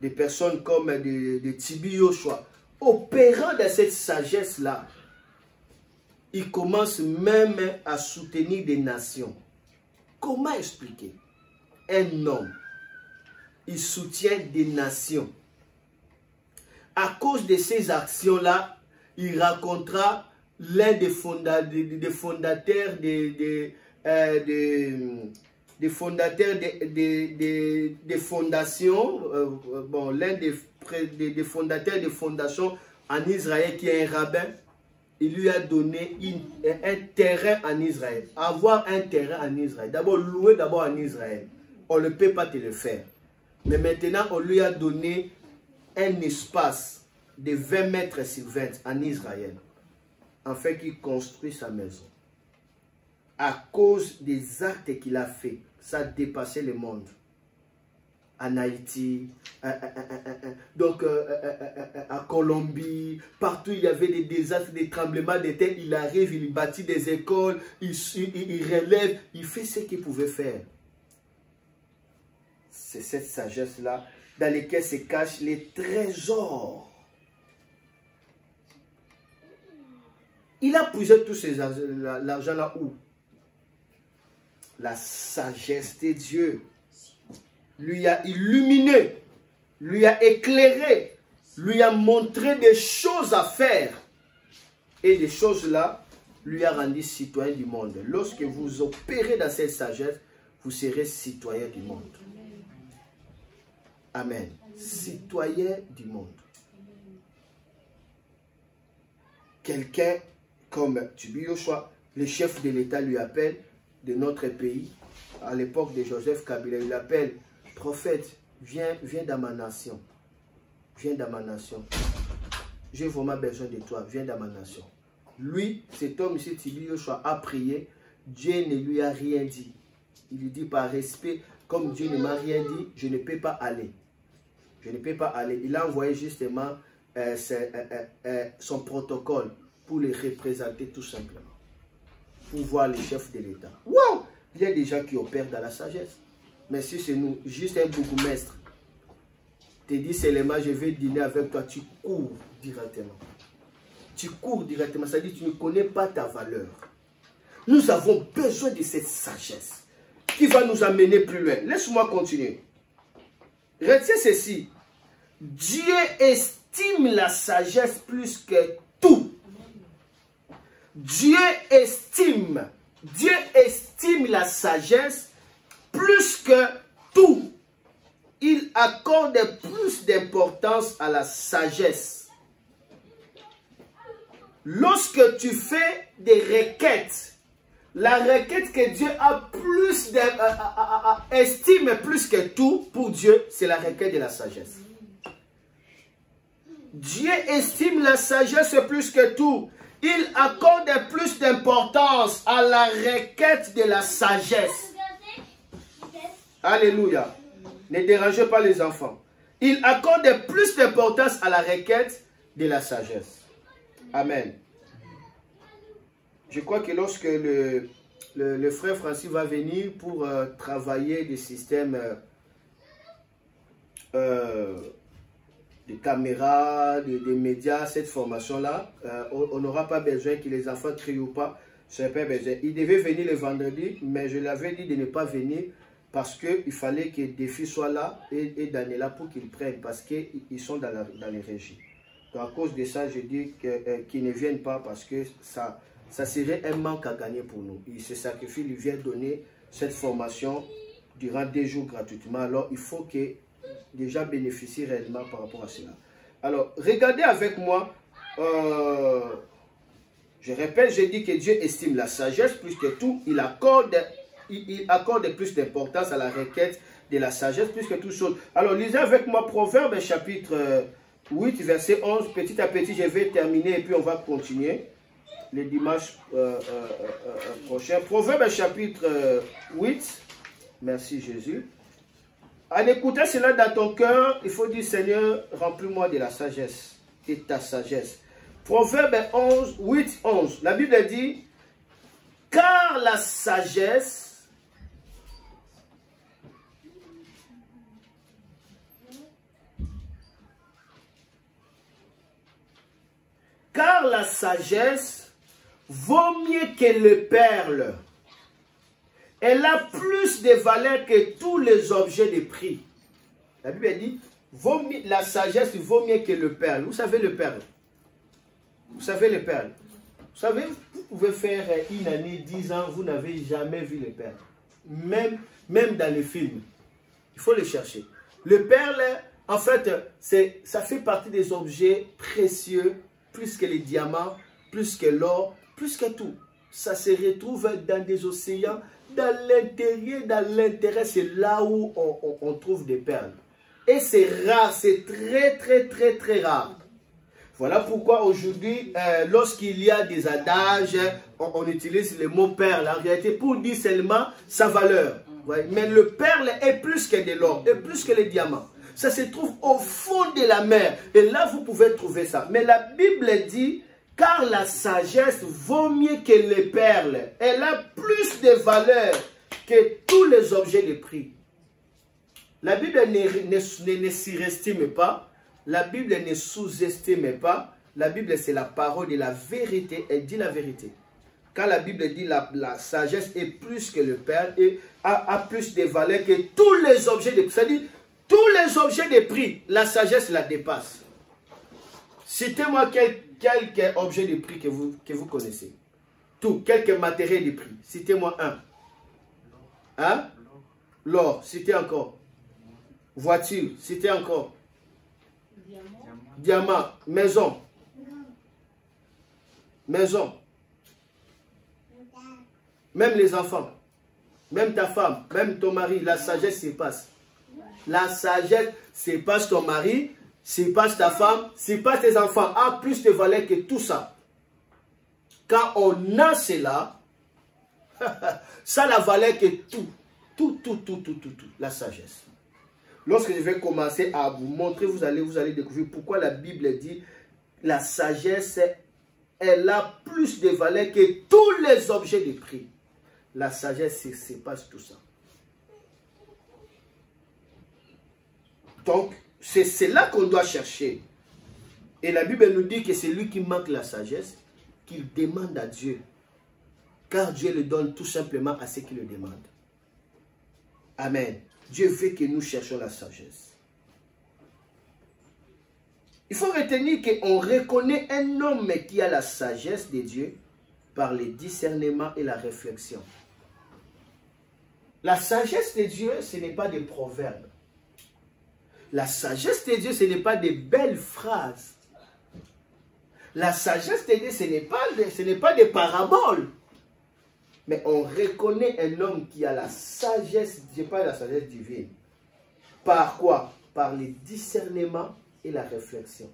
Des personnes comme de Tibi Yoshua, opérant de cette sagesse-là, il commence même à soutenir des nations. Comment expliquer? Un homme, il soutient des nations. À cause de ces actions-là, il racontera l'un des fondateurs des fondations, l'un des fondateurs des fondations en Israël qui est un rabbin. Il lui a donné un terrain en Israël. Avoir un terrain en Israël, d'abord louer d'abord en Israël, on ne peut pas te le faire. Mais maintenant, on lui a donné un espace de 20 mètres sur 20 en Israël, afin qu'il construise sa maison. À cause des actes qu'il a fait, ça a dépassé le monde. En Haïti, donc à Colombie, partout il y avait des désastres, des tremblements de terre. Il arrive, il bâtit des écoles, il relève, il fait ce qu'il pouvait faire. C'est cette sagesse-là dans laquelle se cachent les trésors. Il a puisé tout l'argent-là où? La sagesse de Dieu lui a illuminé, lui a éclairé, lui a montré des choses à faire. Et des choses-là lui a rendu citoyen du monde. Lorsque vous opérez dans cette sagesse, vous serez citoyen du monde. Amen. Citoyen du monde. Quelqu'un comme Tibi Yoshua, le chef de l'État lui appelle de notre pays, à l'époque de Joseph Kabila, il l'appelle, prophète, viens dans ma nation. Viens dans ma nation. J'ai vraiment besoin de toi, viens dans ma nation. Lui, cet homme ici, Tibi Yoshua, a prié, Dieu ne lui a rien dit. Il lui dit par respect, comme Dieu ne m'a rien dit, je ne peux pas aller. Je ne peux pas aller. Il a envoyé justement son protocole pour les représenter tout simplement. Pour voir les chefs de l'État. Wow! Il y a des gens qui opèrent dans la sagesse. Mais si c'est nous, juste un bourgmestre, te dit seulement je vais dîner avec toi, tu cours directement. Tu cours directement, c'est-à-dire que tu ne connais pas ta valeur. Nous avons besoin de cette sagesse qui va nous amener plus loin. Laisse-moi continuer. Retiens ceci. Dieu estime la sagesse plus que tout. Dieu estime la sagesse plus que tout. Il accorde plus d'importance à la sagesse. Lorsque tu fais des requêtes, la requête que Dieu a plus estime plus que tout pour Dieu, c'est la requête de la sagesse. Dieu estime la sagesse plus que tout. Il accorde plus d'importance à la requête de la sagesse. Alléluia. Ne dérangez pas les enfants. Il accorde plus d'importance à la requête de la sagesse. Amen. Je crois que lorsque le frère Francis va venir pour travailler des systèmes de caméras, des médias, cette formation-là, on n'aura pas besoin que les enfants crient ou pas. C'est pas besoin. Il devait venir le vendredi, mais je l'avais dit de ne pas venir parce qu'il fallait que Défi soit là et Daniela pour qu'ils prennent parce qu'ils sont dans les régies. Donc à cause de ça, je dis qu'ils ne viennent pas parce que ça serait un manque à gagner pour nous. Il se sacrifie, il vient donner cette formation durant 2 jours gratuitement. Alors il faut que déjà bénéficient réellement par rapport à cela. Alors, regardez avec moi, je répète, j'ai dit que Dieu estime la sagesse plus que tout, il accorde plus d'importance à la requête de la sagesse plus que toute chose. Alors, lisez avec moi Proverbe chapitre 8, verset 11, petit à petit, je vais terminer et puis on va continuer le dimanche prochain. Proverbe chapitre 8, merci Jésus. En écoutant cela dans ton cœur, il faut dire, Seigneur, remplis-moi de la sagesse et ta sagesse. Proverbe 8, 11. La Bible dit, car la sagesse vaut mieux que les perles. Elle a plus de valeur que tous les objets de prix. La Bible dit, la sagesse vaut mieux que le perle. Vous savez le perle? Vous savez le perle? Vous savez, vous pouvez faire 1 année, 10 ans, vous n'avez jamais vu le perle. Même dans les films. Il faut le chercher. Le perle, en fait, ça fait partie des objets précieux, plus que les diamants, plus que l'or, plus que tout. Ça se retrouve dans des océans. Dans l'intérieur, c'est là où on trouve des perles. Et c'est rare, c'est très rare. Voilà pourquoi aujourd'hui, lorsqu'il y a des adages, on utilise le mot perle, en réalité, pour dire seulement sa valeur. Ouais. Mais le perle est plus que de l'or, est plus que les diamants. Ça se trouve au fond de la mer. Et là, vous pouvez trouver ça. Mais la Bible dit, car la sagesse vaut mieux que les perles. Elle a plus de valeur que tous les objets de prix. La Bible ne surestime pas. La Bible ne sous-estime pas. La Bible, c'est la parole de la vérité. Elle dit la vérité. Quand la Bible dit la sagesse est plus que le perle et a plus de valeur que tous les objets de prix. C'est-à-dire, tous les objets de prix, la sagesse la dépasse. Citez-moi quelques objets de prix que vous connaissez. Tout, quelques matériels de prix. Citez-moi un. Hein? L'or, citez encore. Voiture, citez encore. Diamant, maison. Maison. Même les enfants. Même ta femme, même ton mari, la sagesse se passe. La sagesse se passe ton mari, se passe ta femme, se passe tes enfants, a plus de valeur que tout ça. Quand on a cela, ça a la valeur que tout, la sagesse. Lorsque je vais commencer à vous montrer, vous allez découvrir pourquoi la Bible dit la sagesse elle a plus de valeur que tous les objets de prix. La sagesse, c'est pas tout ça. Donc, c'est cela qu'on doit chercher. Et la Bible nous dit que c'est lui qui manque la sagesse, qu'il demande à Dieu. Car Dieu le donne tout simplement à ceux qui le demandent. Amen. Dieu veut que nous cherchions la sagesse. Il faut retenir qu'on reconnaît un homme qui a la sagesse de Dieu par le discernement et la réflexion. La sagesse de Dieu, ce n'est pas des proverbes. La sagesse de Dieu, ce n'est pas des belles phrases. La sagesse de Dieu, ce n'est pas des paraboles. Mais on reconnaît un homme qui a la sagesse, je parle de la sagesse divine. Par quoi? Par le discernement et la réflexion.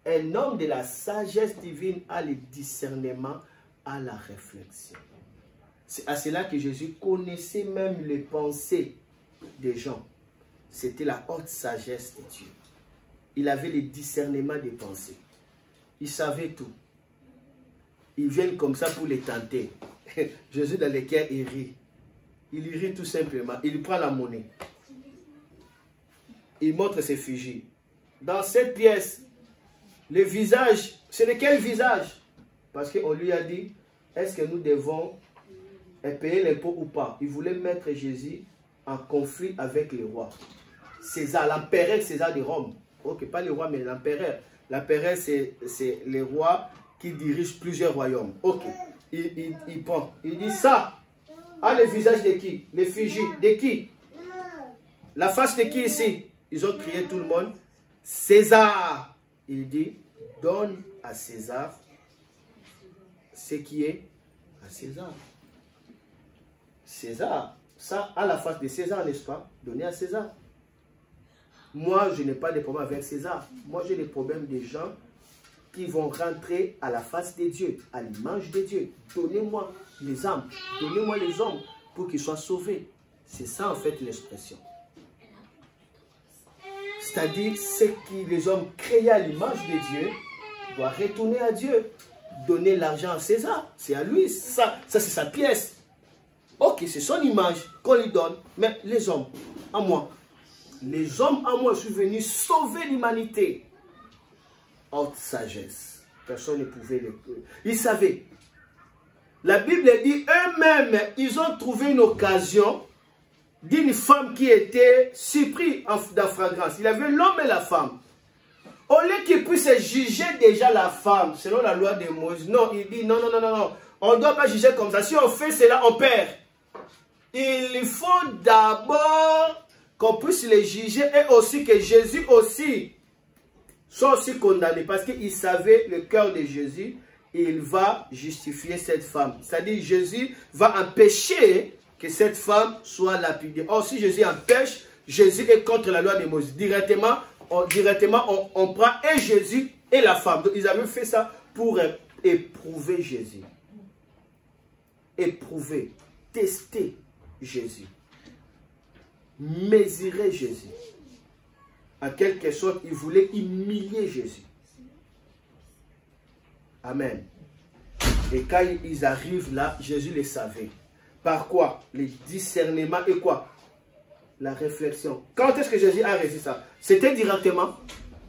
Un homme de la sagesse divine a le discernement, a la réflexion. C'est à cela que Jésus connaissait même les pensées des gens. C'était la haute sagesse de Dieu. Il avait le discernement des pensées. Il savait tout. Ils viennent comme ça pour les tenter. Jésus dans les cœurs, il rit. Il rit tout simplement. Il prend la monnaie. Il montre ses effigies. Dans cette pièce, le visage, c'est de quel visage? Parce qu'on lui a dit, est-ce que nous devons payer l'impôt ou pas? Il voulait mettre Jésus en conflit avec les rois. César, l'empereur César de Rome. Ok, pas le roi, mais l'empereur. L'empereur, c'est les rois qui dirigent plusieurs royaumes. Ok, il prend. Il dit ça. Ah, le visage de qui? L'effigie de qui? La face de qui ici? Ils ont crié tout le monde. César. Il dit, donne à César ce qui est à César. César, ça à la face de César, n'est-ce pas? Donner à César. Moi, je n'ai pas de problème avec César. Moi, j'ai des problèmes des gens qui vont rentrer à la face de Dieu, à l'image de Dieu. Donnez-moi les âmes, donnez-moi les hommes pour qu'ils soient sauvés. C'est ça, en fait, l'expression. C'est-à-dire, ce qui les hommes créés à l'image de Dieu doivent retourner à Dieu. Donner l'argent à César, c'est à lui. Ça c'est sa pièce. Ok, c'est son image qu'on lui donne. Mais les hommes, à moi. Les hommes à moi, je suis venu sauver l'humanité. Haute sagesse. Personne ne pouvait le... Ils savaient. La Bible dit, eux-mêmes, ils ont trouvé une occasion d'une femme qui était surprise dans fragrance. Il y avait l'homme et la femme. Au lieu qu'ils puissent juger déjà la femme, selon la loi de Moïse, non, il dit, non, non, non, non, non. On ne doit pas juger comme ça. Si on fait cela, on perd. Il faut d'abord qu'on puisse les juger et aussi que Jésus aussi soit aussi condamné. Parce qu'il savait le cœur de Jésus, il va justifier cette femme. C'est-à-dire Jésus va empêcher que cette femme soit lapidée. Or, si Jésus empêche, Jésus est contre la loi de Moïse. Directement, on prend et Jésus et la femme. Donc, ils avaient fait ça pour éprouver Jésus. Éprouver, tester Jésus. Mesurer Jésus. En quelque sorte, ils voulaient humilier Jésus. Amen. Et quand ils arrivent là, Jésus les savait. Par quoi? Le discernement et quoi? La réflexion. Quand est-ce que Jésus a réussi ça? C'était directement.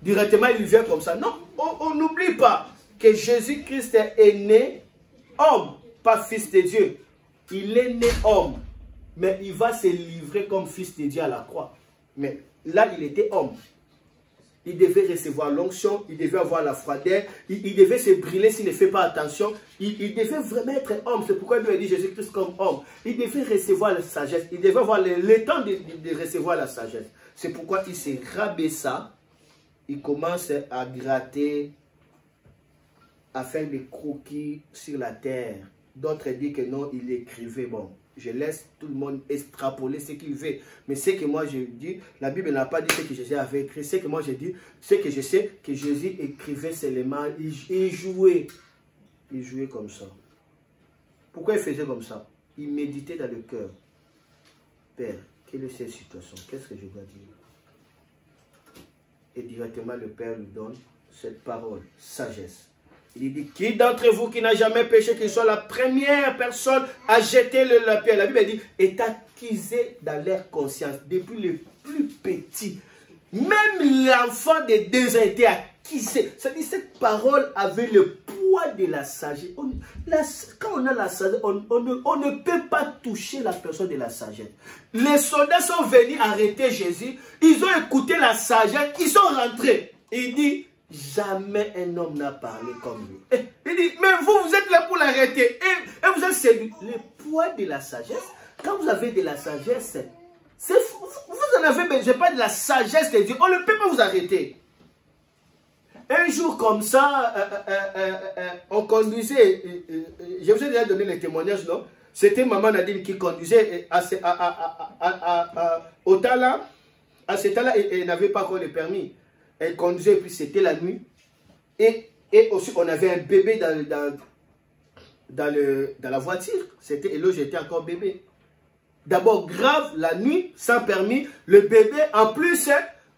Directement, il vient comme ça. Non, on n'oublie pas que Jésus-Christ est né homme, pas fils de Dieu. Il est né homme. Mais il va se livrer comme fils de Dieu à la croix. Mais là, il était homme. Il devait recevoir l'onction, il devait avoir la froideur, il devait se brûler s'il ne fait pas attention. Il devait vraiment être homme. C'est pourquoi Dieu a dit Jésus-Christ comme homme. Il devait recevoir la sagesse. Il devait avoir le temps de recevoir la sagesse. C'est pourquoi il se rabaissa. Il commence à gratter, à faire des croquis sur la terre. D'autres disent que non, il écrivait. Bon, je laisse tout le monde extrapoler ce qu'il veut. Mais ce que moi je dis, la Bible n'a pas dit ce que Jésus avait écrit. Ce que moi je dis, ce que je sais, que Jésus écrivait seulement. Il jouait. Il jouait comme ça. Pourquoi il faisait comme ça? Il méditait dans le cœur. Père, quelle est cette situation? Qu'est-ce que je dois dire? Et directement le Père lui donne cette parole, sagesse. Il dit, qui d'entre vous qui n'a jamais péché, qu'il soit la première personne à jeter la pierre. La Bible dit, est accusé dans leur conscience, depuis le plus petit. Même l'enfant de 2 ans était accusé. C'est-à-dire, cette parole avait le poids de la sagesse. Quand on a la sagesse, on ne peut pas toucher la personne de la sagesse. Les soldats sont venus arrêter Jésus. Ils ont écouté la sagesse. Ils sont rentrés. Il dit, jamais un homme n'a parlé comme lui. Il dit, mais vous êtes là pour l'arrêter. Et vous êtes séduit. Le poids de la sagesse, quand vous avez de la sagesse, vous en avez besoin, pas de la sagesse de Dieu. On ne peut pas vous arrêter. Un jour comme ça, on conduisait, je vous ai déjà donné les témoignages, non? C'était Maman Nadine qui conduisait au Tala. À ce temps-là, elle n'avait pas encore le permis. Elle conduisait, et puis c'était la nuit. Et aussi, on avait un bébé dans la voiture. Et là, j'étais encore bébé. D'abord, grave, la nuit, sans permis, le bébé, en plus,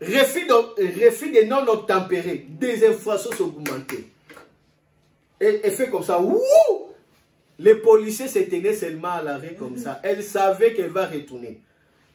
refus de non obtempéré. Des infractions sont augmentées. Et fait comme ça, wouh! Les policiers s'éteignaient seulement à l'arrêt comme ça. Elle savait qu'elle va retourner.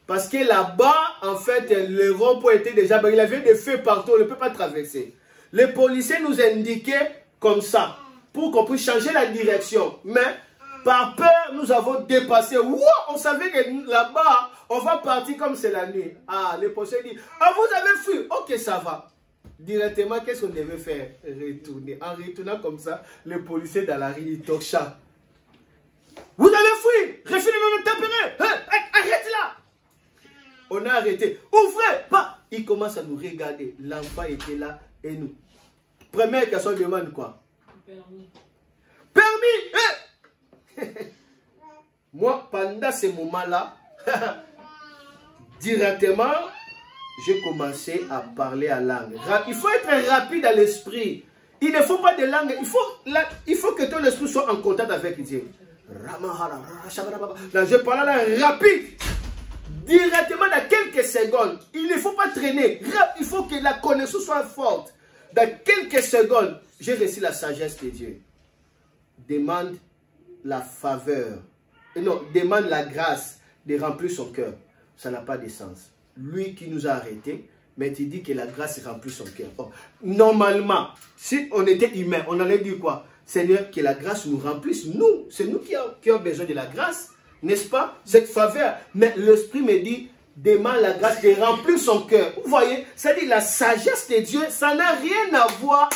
Parce que là-bas, en fait, le rond-point était déjà... Il y avait des feux partout, on ne peut pas traverser. Les policiers nous indiquaient comme ça, pour qu'on puisse changer la direction. Mais, par peur, nous avons dépassé. Wow, on savait que là-bas, on va partir comme c'est la nuit. Ah, les policiers disent, ah, vous avez fui. Ok, ça va. Directement, qu'est-ce qu'on devait faire? Retourner. En retournant comme ça, les policiers dans la rue, ils toquent chat. Vous avez fui. Refusez de nous tempérer. Arrête là. On a arrêté. Ouvrez, pas. Il commence à nous regarder. L'enfant était là et nous. Première question demande quoi? Permis. Permis. Moi, pendant ce moment-là, directement, j'ai commencé à parler à langue. Il faut être rapide à l'esprit. Il ne faut pas de langue. Il faut que ton esprit soit en contact avec Dieu. Là, je parle là rapide. Directement dans quelques secondes. Il ne faut pas traîner. Il faut que la connaissance soit forte. Dans quelques secondes, j'ai reçu la sagesse de Dieu. Demande la faveur. Non, demande la grâce de remplir son cœur. Ça n'a pas de sens. Lui qui nous a arrêtés, mais tu dis que la grâce remplit son cœur. Oh, normalement, si on était humain, on allait dire quoi? Seigneur, que la grâce nous remplisse. Nous, c'est nous qui avons besoin de la grâce. N'est-ce pas? Cette faveur. Mais l'Esprit me dit, demande la grâce de remplir son cœur. Vous voyez, c'est-à-dire la sagesse de Dieu, ça n'a rien à voir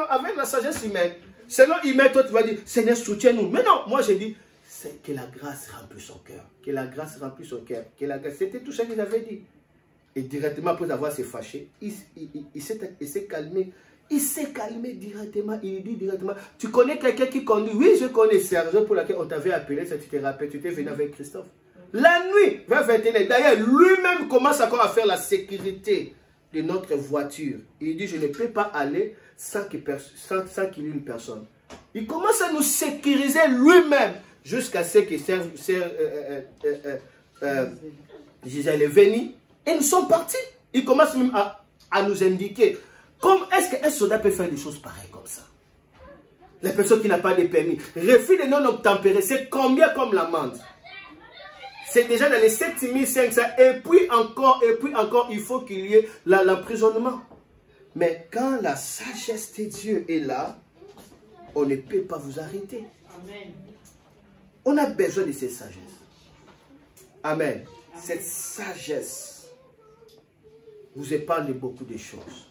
avec la sagesse humaine. Selon humain, toi tu vas dire, Seigneur, soutiens-nous. Mais non, moi je dis, c'est que la grâce remplit son cœur. Que la grâce remplit son cœur. C'était tout ça qu'il avait dit. Et directement, après avoir se fâché, il s'est calmé. Il s'est calmé directement. Il dit directement, tu connais quelqu'un qui conduit? Oui, je connais. C'est la raison pour laquelle on t'avait appelé, ça tu te rappelles, tu étais venu avec Christophe. La nuit, vers 21h. D'ailleurs, lui-même commence encore à faire la sécurité de notre voiture. Il dit, je ne peux pas aller sans qu'il y ait une personne. Il commence à nous sécuriser lui-même jusqu'à ce que Gisèle est venue. Et nous sommes partis. Il commence même à nous indiquer. Est-ce qu'un soldat peut faire des choses pareilles comme ça? La personne qui n'a pas de permis. Refus de non obtempérer, c'est combien comme l'amende? C'est déjà dans les 7500. Et puis encore, il faut qu'il y ait l'emprisonnement. Mais quand la sagesse de Dieu est là, on ne peut pas vous arrêter. Amen. On a besoin de cette sagesse. Amen. Cette sagesse vous épargne de beaucoup de choses.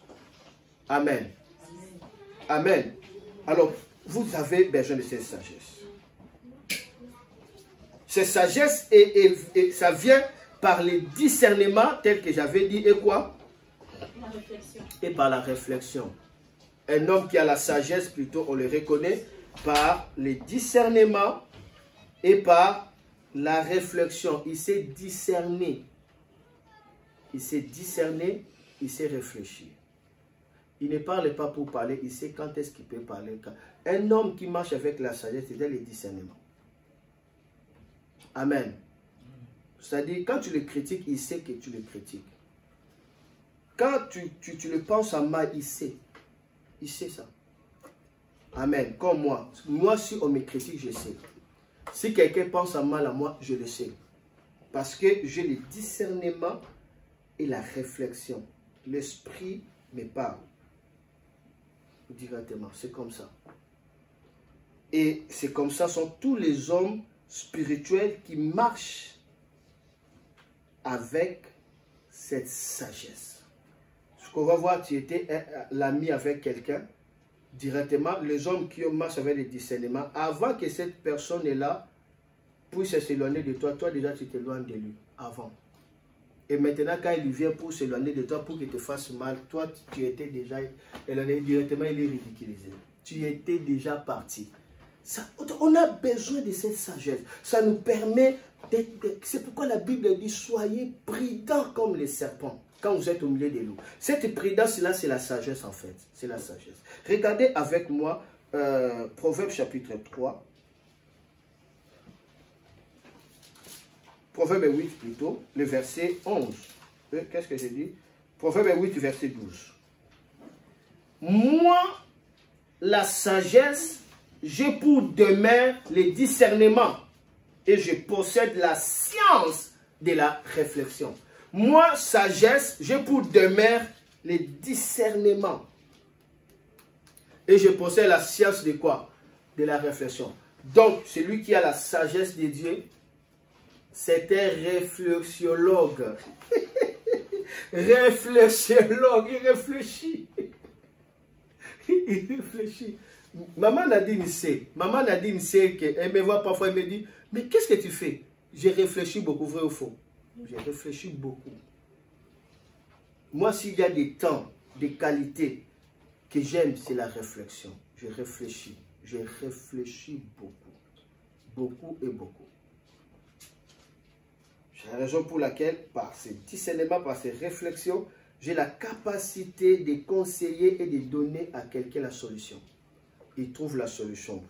Amen. Amen. Alors, vous avez besoin de cette sagesse. Cette sagesse, et ça vient par les discernements, tel que j'avais dit, et quoi? La réflexion. Et par la réflexion. Un homme qui a la sagesse, plutôt, on le reconnaît par les discernements et par la réflexion. Il sait discerner. Il sait discerner, il sait réfléchir. Il ne parle pas pour parler, il sait quand est-ce qu'il peut parler. Un homme qui marche avec la sagesse, c'est le discernement. Amen. C'est-à-dire, quand tu le critiques, il sait que tu le critiques. Quand tu le penses en mal, il sait. Il sait ça. Amen. Comme moi. Moi, si on me critique, je sais. Si quelqu'un pense à mal à moi, je le sais. Parce que j'ai le discernement et la réflexion. L'esprit me parle. Directement. C'est comme ça. Et c'est comme ça sont tous les hommes spirituels qui marchent avec cette sagesse. Ce qu'on va voir, tu étais l'ami avec quelqu'un. Directement, les hommes qui marchent avec le discernement, avant que cette personne est là, puisse s'éloigner de toi, toi déjà tu t'éloignes de lui, avant. Et maintenant, quand il vient pour s'éloigner de toi, pour qu'il te fasse mal, toi tu étais déjà éloigné, directement il est ridiculisé. Tu étais déjà parti. Ça, on a besoin de cette sagesse. Ça nous permet d'être... C'est pourquoi la Bible dit, soyez prudents comme les serpents. Quand vous êtes au milieu des loups. Cette prudence-là, c'est la sagesse en fait. C'est la sagesse. Regardez avec moi Proverbe chapitre 3. Proverbe 8 plutôt, le verset 11. Qu'est-ce que j'ai dit? Proverbe 8, verset 12. Moi, la sagesse, j'ai pour demeure le discernement. Et je possède la science de la réflexion. Moi, sagesse, j'ai pour demeure le discernement. Et je possède la science de quoi? De la réflexion. Donc, celui qui a la sagesse de Dieu, c'est un réflexiologue. Réflexiologue, il réfléchit. Il réfléchit. Maman Nadine sait. Maman Nadine sait qu'elle me voit parfois, elle me dit, mais qu'est-ce que tu fais? J'ai réfléchi beaucoup, vrai ou faux? J'ai réfléchi beaucoup. Moi, s'il y a des temps, des qualités que j'aime, c'est la réflexion. Je réfléchis. Je réfléchis beaucoup. Beaucoup et beaucoup. C'est la raison pour laquelle, par ces discernements, par ces réflexions, j'ai la capacité de conseiller et de donner à quelqu'un la solution. Il trouve la solution,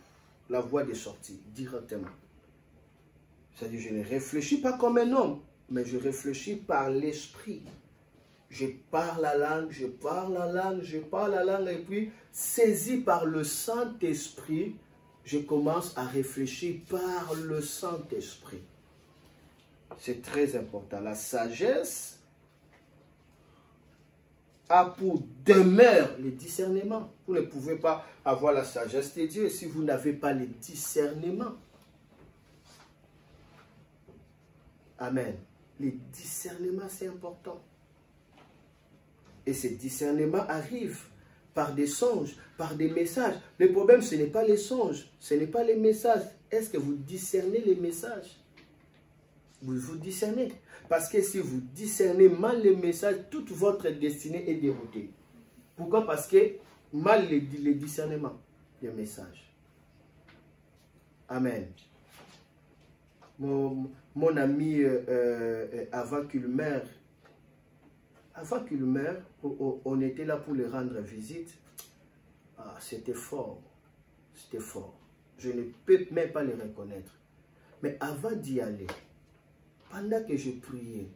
la voie de sortie, directement. C'est-à-dire, je ne réfléchis pas comme un homme, mais je réfléchis par l'esprit. Je parle la langue, je parle la langue, je parle la langue, et puis, saisi par le Saint-Esprit, je commence à réfléchir par le Saint-Esprit. C'est très important. La sagesse a pour demeure le discernement. Vous ne pouvez pas avoir la sagesse de Dieu si vous n'avez pas le discernement. Amen. Le discernement, c'est important. Et ce discernement arrive par des songes, par des messages. Le problème, ce n'est pas les songes, ce n'est pas les messages. Est-ce que vous discernez les messages? Vous discernez. Parce que si vous discernez mal les messages, toute votre destinée est déroutée. Pourquoi? Parce que mal les discernements des messages. Amen. Mon ami avant qu'il meure, on était là pour le rendre visite. Ah, c'était fort. C'était fort. Je ne peux même pas le reconnaître. Mais avant d'y aller, pendant que je priais,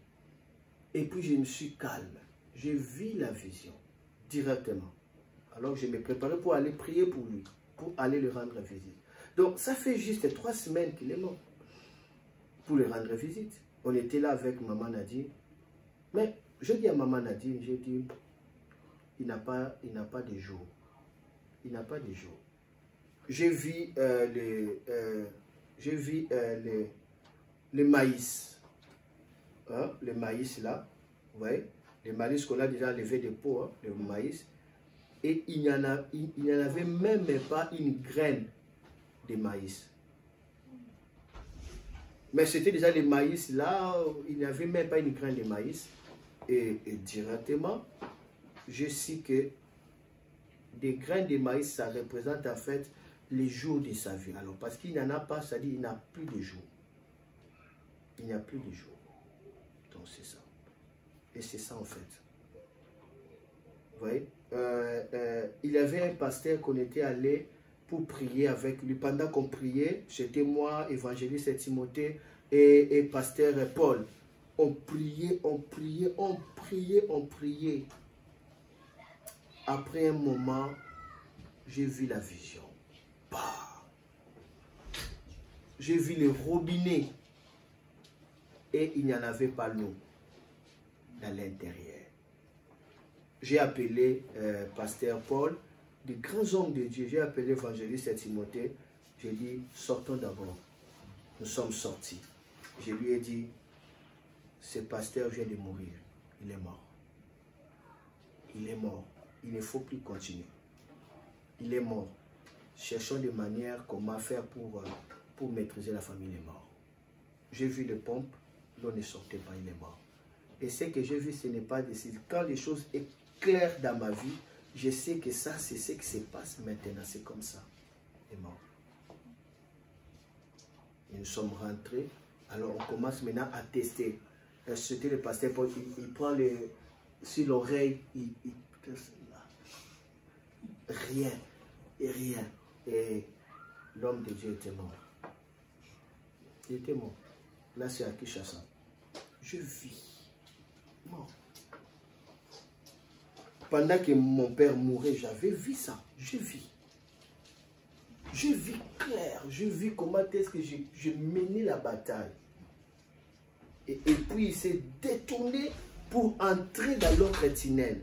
et puis je me suis calme, je vis la vision directement. Alors je me préparais pour aller prier pour lui, pour aller le rendre visite. Donc ça fait juste 3 semaines qu'il est mort, pour le rendre visite. On était là avec maman Nadine. Mais je dis à maman Nadine, j'ai dit, il n'a pas de jour. Il n'a pas de jour. Je vis le maïs. Hein, le maïs là, vous voyez, le maïs qu'on a déjà levé des pots, hein, le maïs, et il n'y en avait même pas une graine de maïs. Mais c'était déjà le maïs là, il n'y avait même pas une graine de maïs, et directement, je sais que des graines de maïs, ça représente en fait les jours de sa vie. Alors, parce qu'il n'y en a pas, ça dit qu'il n'y a plus de jours. Il n'y a plus de jours. Donc c'est ça. Et c'est ça en fait. Vous voyez, il y avait un pasteur qu'on était allé pour prier avec lui. Pendant qu'on priait, c'était moi, évangéliste Timothée et pasteur Paul. On priait, on priait, on priait, on priait. Après un moment, j'ai vu la vision. pas. J'ai vu les robinets et il n'y en avait pas l'eau à l'intérieur. J'ai appelé pasteur Paul, des grands hommes de Dieu. J'ai appelé l'évangéliste Timothée. J'ai dit, sortons d'abord. Nous sommes sortis. Je lui ai dit, ce pasteur vient de mourir. Il est mort. Il est mort. Il ne faut plus continuer. Il est mort. Cherchons des manières comment faire pour maîtriser la famille. Il est mort. J'ai vu les pompes, l'eau ne sortait pas, il est mort. Et ce que j'ai vu, ce n'est pas décisif. Quand les choses sont claires dans ma vie, je sais que ça, c'est ce qui se passe maintenant. C'est comme ça. Il est mort. Et nous sommes rentrés. Alors on commence maintenant à tester. C'était le pasteur Paul, il prend sur l'oreille, il rien, et rien. Et l'homme de Dieu était mort. Il était mort. Là, c'est à Kinshasa. Je vis. Mort. Pendant que mon père mourait, j'avais vu ça. Je vis. Je vis clair. Je vis comment est-ce que je menais la bataille. Et puis, il s'est détourné pour entrer dans l'autre tunnel.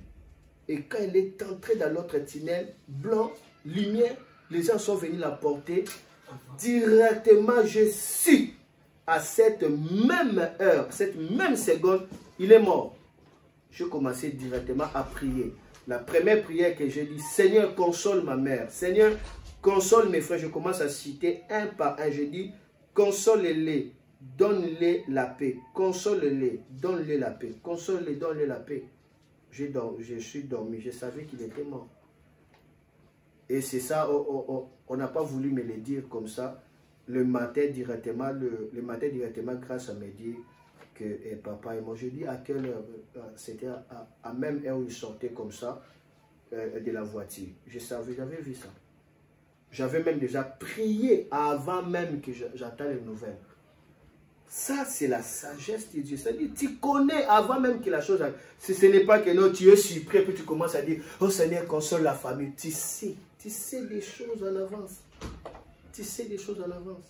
Et quand il est entré dans l'autre tunnel, blanc, lumière, les gens sont venus la porter. Directement, je suis à cette même heure, cette même seconde, il est mort. Je commençais directement à prier. La première prière que j'ai dit, Seigneur, console ma mère. Seigneur, console mes frères. Je commence à citer un par un. Je dis, console-les, donne-les la paix. Console-les, donne-les la paix. Console-les, donne-les la paix. Je suis dormi. Je savais qu'il était mort. Et c'est ça, on n'a pas voulu me le dire comme ça. Le matin directement, grâce à me dire que papa et moi, je dis à quelle heure, c'était à même heure où il sortait comme ça de la voiture. Je savais, j'avais vu ça. J'avais même déjà prié avant même que j'attends les nouvelles. Ça, c'est la sagesse de Dieu. C'est-à-dire, tu connais avant même que la chose arrive. Ce n'est pas que non, tu es surpris, puis tu commences à dire, oh Seigneur, console la famille. Tu sais des choses en avance. Tu sais des choses en avance.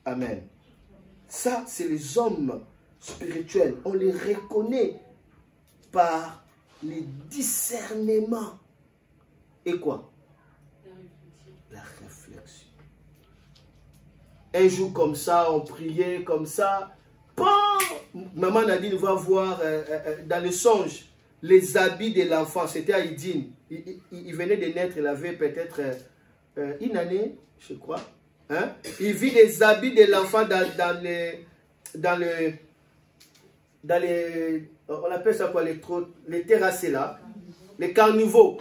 Amen. Ça, c'est les hommes spirituels. On les reconnaît par les discernements. Et quoi? La réflexion. Un jour comme ça, on priait comme ça. Maman Nadine va voir dans le songe les habits de l'enfant. C'était à Idine. Il venait de naître, il avait peut-être une année, je crois. Hein? Il vit les habits de l'enfant dans les on appelle ça quoi, les terrassés là, les carnivaux.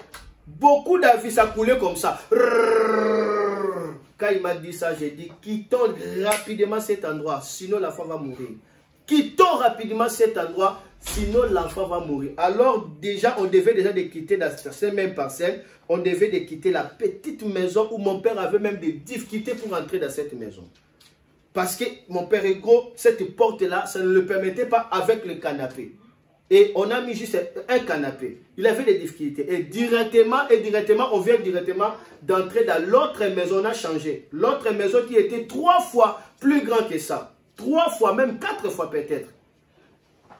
Beaucoup d'avis, ça coulait comme ça. Quand il m'a dit ça, j'ai dit, quittons rapidement cet endroit, sinon l'enfant va mourir. Quittons rapidement cet endroit, sinon l'enfant va mourir. Alors déjà, on devait déjà de quitter dans cette même parcelle, on devait de quitter la petite maison où mon père avait même des difficultés pour entrer dans cette maison. Parce que mon père est gros, cette porte-là, ça ne le permettait pas avec le canapé. Et on a mis juste un canapé. Il avait des difficultés. Et directement, on vient directement d'entrer dans l'autre maison. On a changé. L'autre maison qui était 3 fois plus grand que ça. 3 fois, même 4 fois peut-être.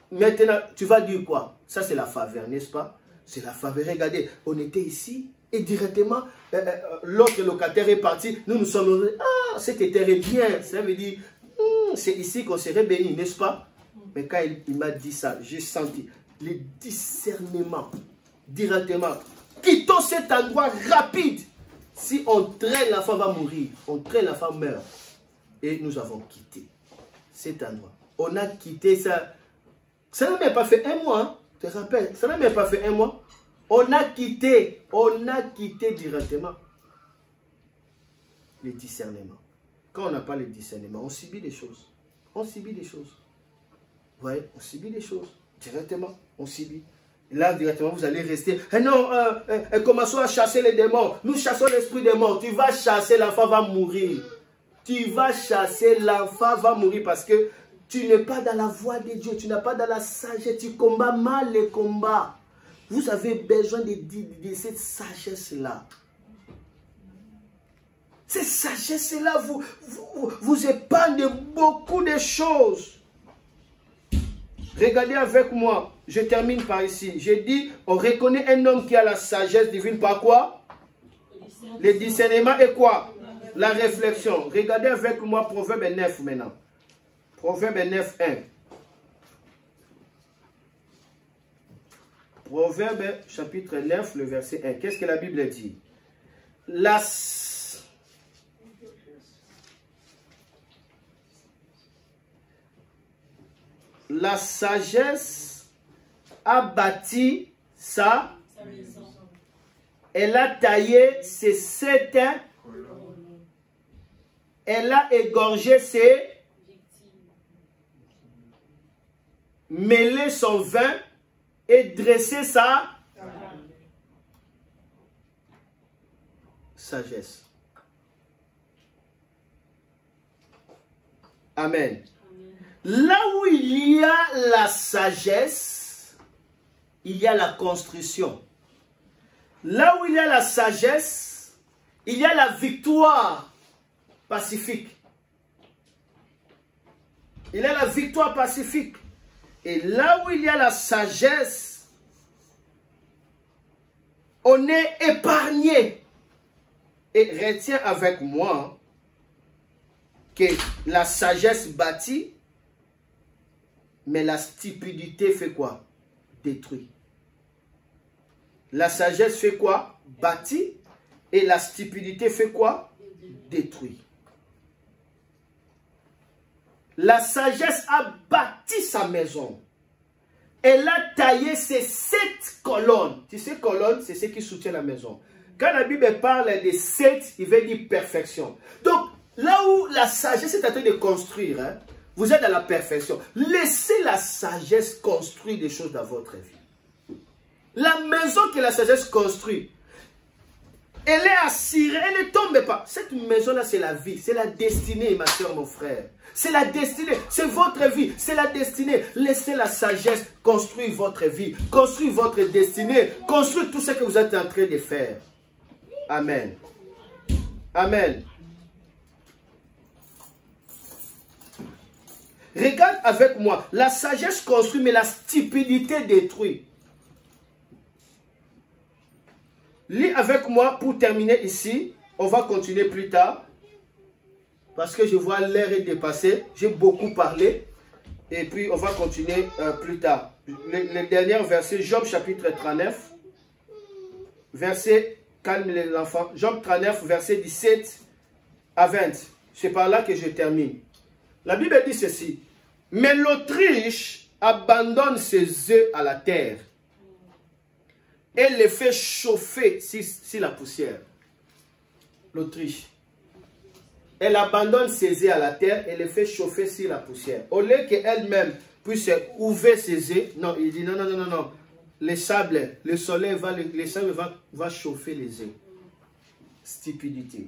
Maintenant, tu vas dire quoi? Ça, c'est la faveur, n'est-ce pas? C'est la faveur. Regardez, on était ici et directement, l'autre locataire est parti. Nous sommes... Ah, c'était très bien. Ça veut dire, c'est ici qu'on serait béni, n'est-ce pas? Mais quand il m'a dit ça, j'ai senti le discernement directement. Quittons cet endroit rapide. Si on traîne, l'enfant va mourir. On traîne, l'enfant meurt. Et nous avons quitté cet endroit. On a quitté ça. Ça n'a même pas fait 1 mois. Hein? Tu te rappelles? Ça n'a même pas fait 1 mois. On a quitté directement le discernement. Quand on n'a pas le discernement, on subit des choses. On subit des choses. Vous voyez, on subit des choses. Directement, on subit. Et là, directement, vous allez rester. Eh non, commençons à chasser les démons. Nous chassons l'esprit des morts. Tu vas chasser, l'enfant va mourir. Tu vas chasser, l'enfant va mourir parce que tu n'es pas dans la voie de Dieu. Tu n'es pas dans la sagesse. Tu combats mal les combats. Vous avez besoin de cette sagesse-là. Cette sagesse-là vous épargne de beaucoup de choses. Regardez avec moi. Je termine par ici. J'ai dit, on reconnaît un homme qui a la sagesse divine par quoi? Le discernement et quoi? La réflexion. Regardez avec moi Proverbe 9 maintenant. Proverbe 9, 1. Proverbe chapitre 9, le verset 1. Qu'est-ce que la Bible dit? La sagesse a bâti sa maison. Elle a taillé ses 7 colonnes. Elle a égorgé ses victimes. Mêlé son vin et dressé sa sagesse. Amen. Là où il y a la sagesse, il y a la construction. Là où il y a la sagesse, il y a la victoire pacifique. Il y a la victoire pacifique. Et là où il y a la sagesse, on est épargné. Et retiens avec moi que la sagesse bâtit, mais la stupidité fait quoi? Détruit. La sagesse fait quoi? Bâtit. Et la stupidité fait quoi? Détruit. La sagesse a bâti sa maison. Elle a taillé ses 7 colonnes. Tu sais, colonnes, c'est ce qui soutient la maison. Quand la Bible parle de 7, il veut dire perfection. Donc, là où la sagesse est en train de construire, hein, vous êtes dans la perfection. Laissez la sagesse construire des choses dans votre vie. La maison que la sagesse construit, elle est assurée, elle ne tombe pas. Cette maison-là, c'est la vie, c'est la destinée, ma soeur, mon frère. C'est la destinée, c'est votre vie, c'est la destinée. Laissez la sagesse construire votre vie, construire votre destinée, construire tout ce que vous êtes en train de faire. Amen. Amen. Regarde avec moi, la sagesse construit, mais la stupidité détruit. Lis avec moi pour terminer ici. On va continuer plus tard. Parce que je vois l'heure est dépassée. J'ai beaucoup parlé. Et puis on va continuer plus tard. Le dernier verset, Job chapitre 39. Verset, calme les enfants. Job 39, verset 17 à 20. C'est par là que je termine. La Bible dit ceci. Mais l'Autriche abandonne ses œufs à la terre. Elle les fait chauffer sur la poussière. L'Autriche. Elle abandonne ses œufs à la terre et les fait chauffer sur la poussière. Au lieu qu'elle-même puisse ouvrir ses œufs, non, il dit non, non, non, non, non. Les sables, le soleil va chauffer les œufs. Stupidité.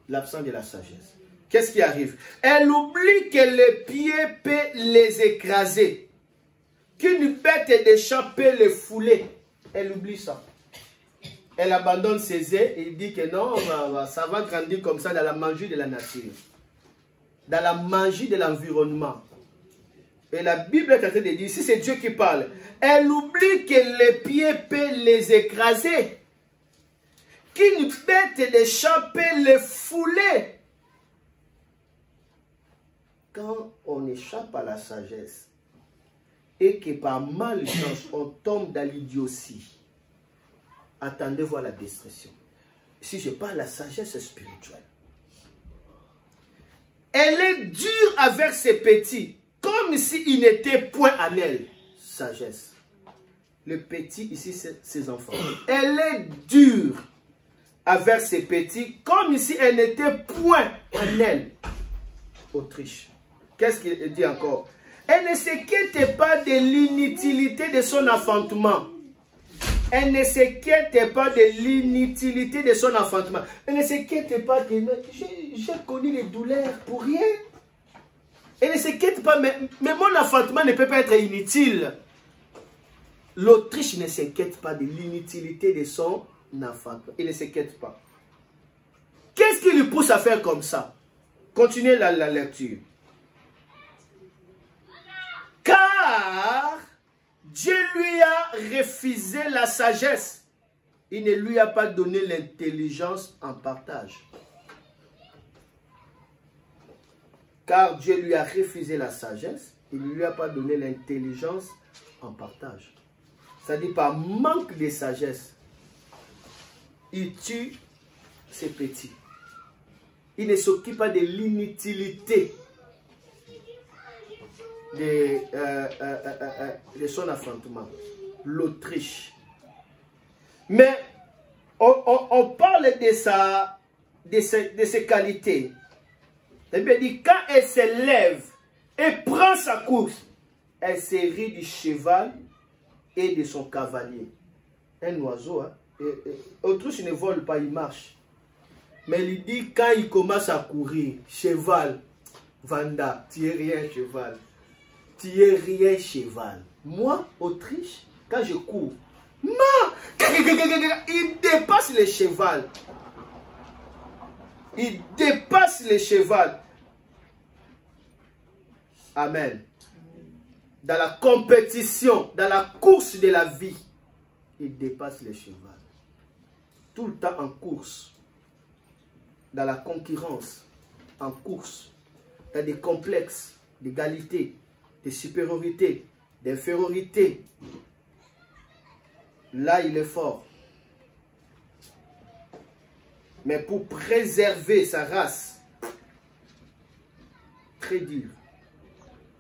L'absence de la sagesse. Qu'est-ce qui arrive? Elle oublie que les pieds peut les écraser. Qu'une bête des champs peut les fouler. Elle oublie ça. Elle abandonne ses œufs et dit que non, ça va grandir comme ça dans la magie de la nature. Dans la magie de l'environnement. Et la Bible est en train de dire, si c'est Dieu qui parle, elle oublie que les pieds peuvent les écraser. Qu'une bête des champs peut les fouler. Quand on échappe à la sagesse, et que par malchance, on tombe dans l'idiotie, attendez voir la destruction. Si je parle de la sagesse spirituelle, elle est dure avec ses petits, comme s'il n'était point en elle. Sagesse. Le petit, ici, c'est ses enfants. Elle est dure avec ses petits, comme si elle n'était point en elle. Autriche. Qu'est-ce qu'il dit encore? Elle ne s'inquiète pas de l'inutilité de son enfantement. Elle ne s'inquiète pas de l'inutilité de son enfantement. Elle ne s'inquiète pas de... J'ai connu les douleurs pour rien. Elle ne s'inquiète pas, mais mon enfantement ne peut pas être inutile. L'Autriche ne s'inquiète pas de l'inutilité de son enfantement. Elle ne s'inquiète pas. Qu'est-ce qui lui pousse à faire comme ça? Continuez la lecture. Car Dieu lui a refusé la sagesse. Il ne lui a pas donné l'intelligence en partage. Car Dieu lui a refusé la sagesse. Il ne lui a pas donné l'intelligence en partage. C'est-à-dire par manque de sagesse, il tue ses petits. Il ne s'occupe pas de l'inutilité de son affrontement. L'Autriche. Mais on parle de ses qualités. La Bible dit, quand elle se lève et prend sa course, elle se rit du cheval et de son cavalier. Un oiseau, hein? Autruche ne vole pas, il marche. Mais il dit, quand il commence à courir, cheval, Vanda, tu es rien cheval. Tu es rien cheval. Moi, Autriche, quand je cours, il dépasse le cheval. Il dépasse le cheval. Amen. Dans la compétition, dans la course de la vie, il dépasse le cheval. Tout le temps en course. Dans la concurrence, en course. Dans des complexes d'égalité, de supériorité, d'infériorité. Là, il est fort. Mais pour préserver sa race, très dur.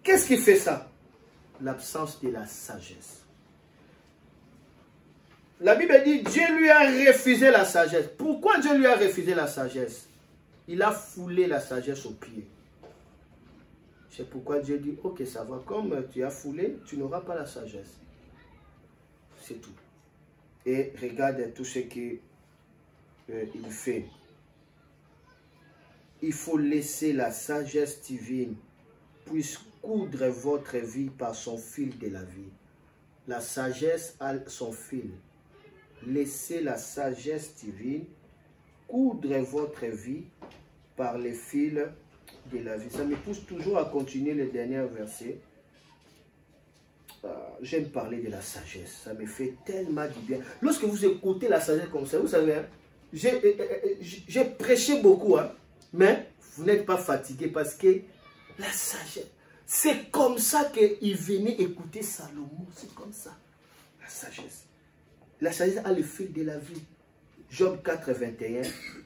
Qu'est-ce qui fait ça? L'absence de la sagesse. La Bible dit, Dieu lui a refusé la sagesse. Pourquoi Dieu lui a refusé la sagesse? Il a foulé la sagesse aux pieds. C'est pourquoi Dieu dit, ok, ça va, comme tu as foulé, tu n'auras pas la sagesse. C'est tout. Et regarde tout ce qu'il fait. Il faut laisser la sagesse divine puisse coudre votre vie par son fil de la vie. La sagesse a son fil. Laissez la sagesse divine coudre votre vie par les fils de la vie. Ça me pousse toujours à continuer le dernier verset. J'aime parler de la sagesse. Ça me fait tellement du bien. Lorsque vous écoutez la sagesse comme ça, vous savez, hein, j'ai prêché beaucoup, hein, mais vous n'êtes pas fatigué parce que la sagesse, c'est comme ça qu'il venait écouter Salomon. C'est comme ça. La sagesse. La sagesse a le fil de la vie. Job 4, 21,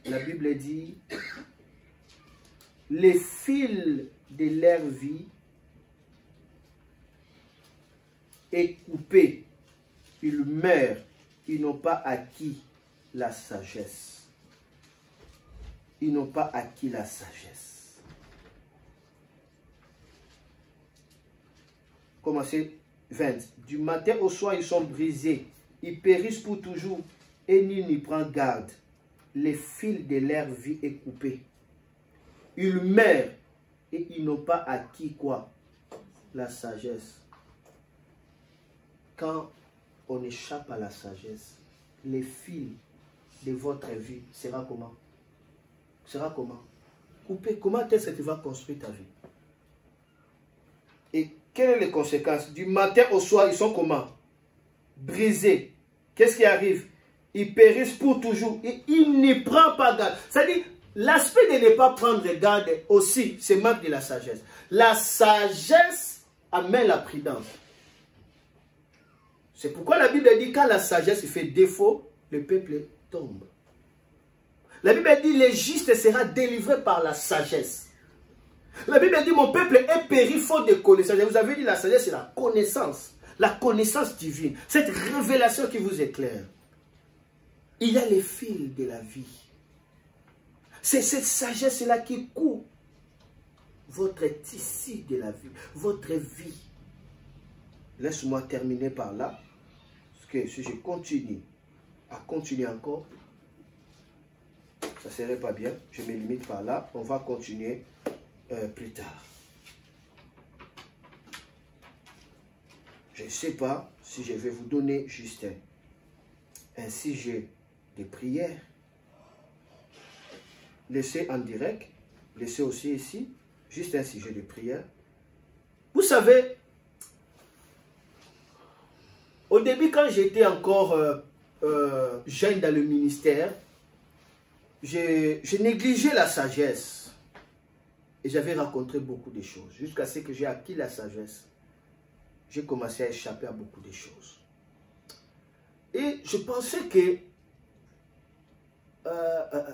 la Bible dit, les fils de leur vie est coupé. Ils meurent. Ils n'ont pas acquis la sagesse. Ils n'ont pas acquis la sagesse. Commencez 20. Du matin au soir, ils sont brisés. Ils périssent pour toujours et nul n'y prend garde. Le fil de leur vie est coupé. Ils meurent et ils n'ont pas acquis quoi? La sagesse. Quand on échappe à la sagesse, le fil de votre vie sera comment? Sera comment? Coupé. Comment est-ce que tu vas construire ta vie? Et quelles sont les conséquences? Du matin au soir, ils sont comment? Brisés. Qu'est-ce qui arrive? Ils périssent pour toujours. Et ils n'y prennent pas garde. C'est-à-dire, l'aspect de ne pas prendre garde aussi, c'est manque de la sagesse. La sagesse amène la prudence. C'est pourquoi la Bible dit, quand la sagesse fait défaut, le peuple tombe. La Bible dit, le juste sera délivré par la sagesse. La Bible dit, mon peuple est péri faute de connaissance. Vous avez dit, la sagesse, c'est la connaissance. La connaissance divine. Cette révélation qui vous éclaire. Il y a les fils de la vie. C'est cette sagesse-là qui court votre tissu de la vie, votre vie. Laisse-moi terminer par là. Parce que si je continue à continuer encore, ça ne serait pas bien. Je me limite par là. On va continuer plus tard. Je ne sais pas si je vais vous donner juste un sujet de prière. laissez en direct, laissez aussi ici, juste un sujet de prière. Vous savez, au début, quand j'étais encore jeune dans le ministère, j'ai négligé la sagesse. Et j'avais rencontré beaucoup de choses. Jusqu'à ce que j'ai acquis la sagesse, j'ai commencé à échapper à beaucoup de choses. Et je pensais que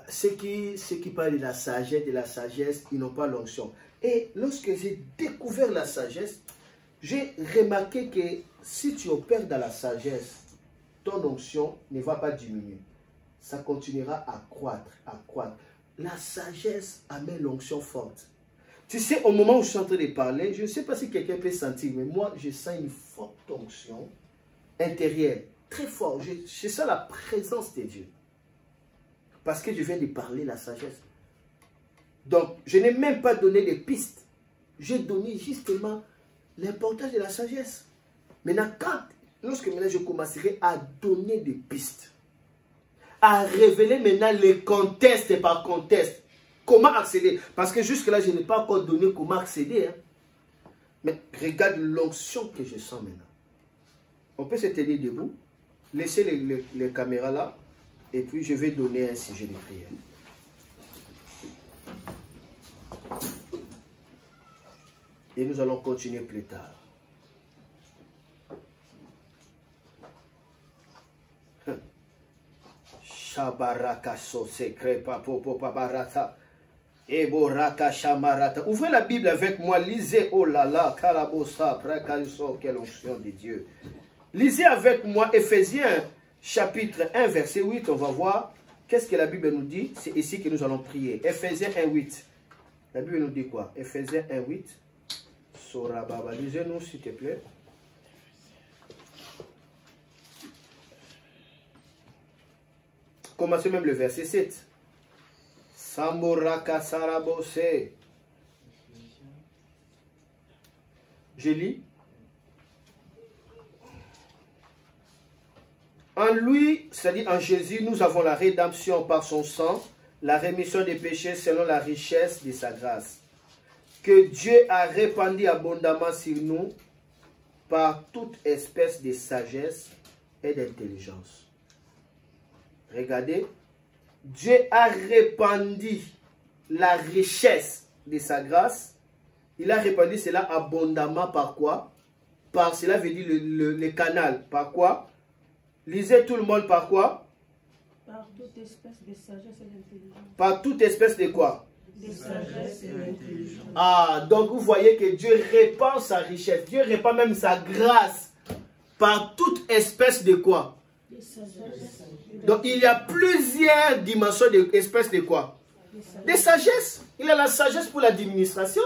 ceux qui parlent de la sagesse, ils n'ont pas l'onction. Et lorsque j'ai découvert la sagesse, j'ai remarqué que si tu opères dans la sagesse, ton onction ne va pas diminuer. Ça continuera à croître, à croître. La sagesse amène l'onction forte. Tu sais, au moment où je suis en train de parler, je ne sais pas si quelqu'un peut sentir, mais moi, je sens une forte onction intérieure, très forte. Je sens la présence de Dieu. Parce que je viens de parler la sagesse. Donc, je n'ai même pas donné de pistes. J'ai donné justement l'importance de la sagesse. Maintenant, lorsque maintenant je commencerai à donner des pistes, à révéler maintenant les contextes par contexte, comment accéder. Parce que jusque-là, je n'ai pas encore donné comment accéder. Hein. Mais regarde l'onction que je sens maintenant. On peut se tenir debout, laisser les caméras là, et puis je vais donner un sujet de prière. Et nous allons continuer plus tard. Shabaraka so secret papo pabarata. Eboraka shamarata. Ouvrez la Bible avec moi, lisez, oh là là, kalabosa, prekaliso, quelle onction de Dieu. Lisez avec moi Ephésiens chapitre 1, verset 8, on va voir qu'est-ce que la Bible nous dit. C'est ici que nous allons prier. Ephésiens 1, 8. La Bible nous dit quoi? Ephésiens 1, 8. Sorababa, lisez-nous s'il te plaît. Commencez même le verset 7. Samboraka sarabose. Je lis. En lui, c'est-à-dire en Jésus, nous avons la rédemption par son sang, la rémission des péchés selon la richesse de sa grâce, que Dieu a répandu abondamment sur nous par toute espèce de sagesse et d'intelligence. Regardez, Dieu a répandu la richesse de sa grâce. Il a répandu cela abondamment par quoi? Par, cela veut dire le canal. Par quoi? Lisez tout le monde par quoi? Par toute espèce de sagesse et d'intelligence. Par toute espèce de quoi? De sagesse et d'intelligence. Ah, donc vous voyez que Dieu répand sa richesse. Dieu répand même sa grâce. Par toute espèce de quoi? De sagesse. Donc il y a plusieurs dimensions d'espèces de quoi? De sagesse. Il a la sagesse pour l'administration.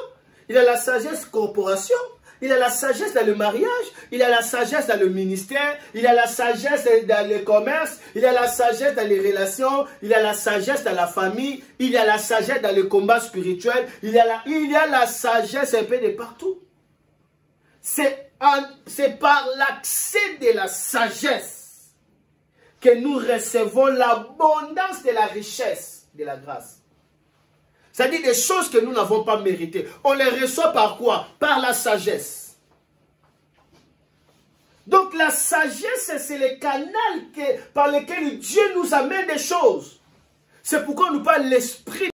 Il a la sagesse corporation. Il a la sagesse dans le mariage, il a la sagesse dans le ministère, il a la sagesse dans le commerce, il a la sagesse dans les relations, il a la sagesse dans la famille, il a la sagesse dans le combat spirituel, il y a la sagesse un peu de partout. C'est par l'accès de la sagesse que nous recevons l'abondance de la richesse de la grâce. C'est-à-dire des choses que nous n'avons pas méritées. On les reçoit par quoi? Par la sagesse. Donc la sagesse, c'est le canal par lequel Dieu nous amène des choses. C'est pourquoi on nous parle de l'esprit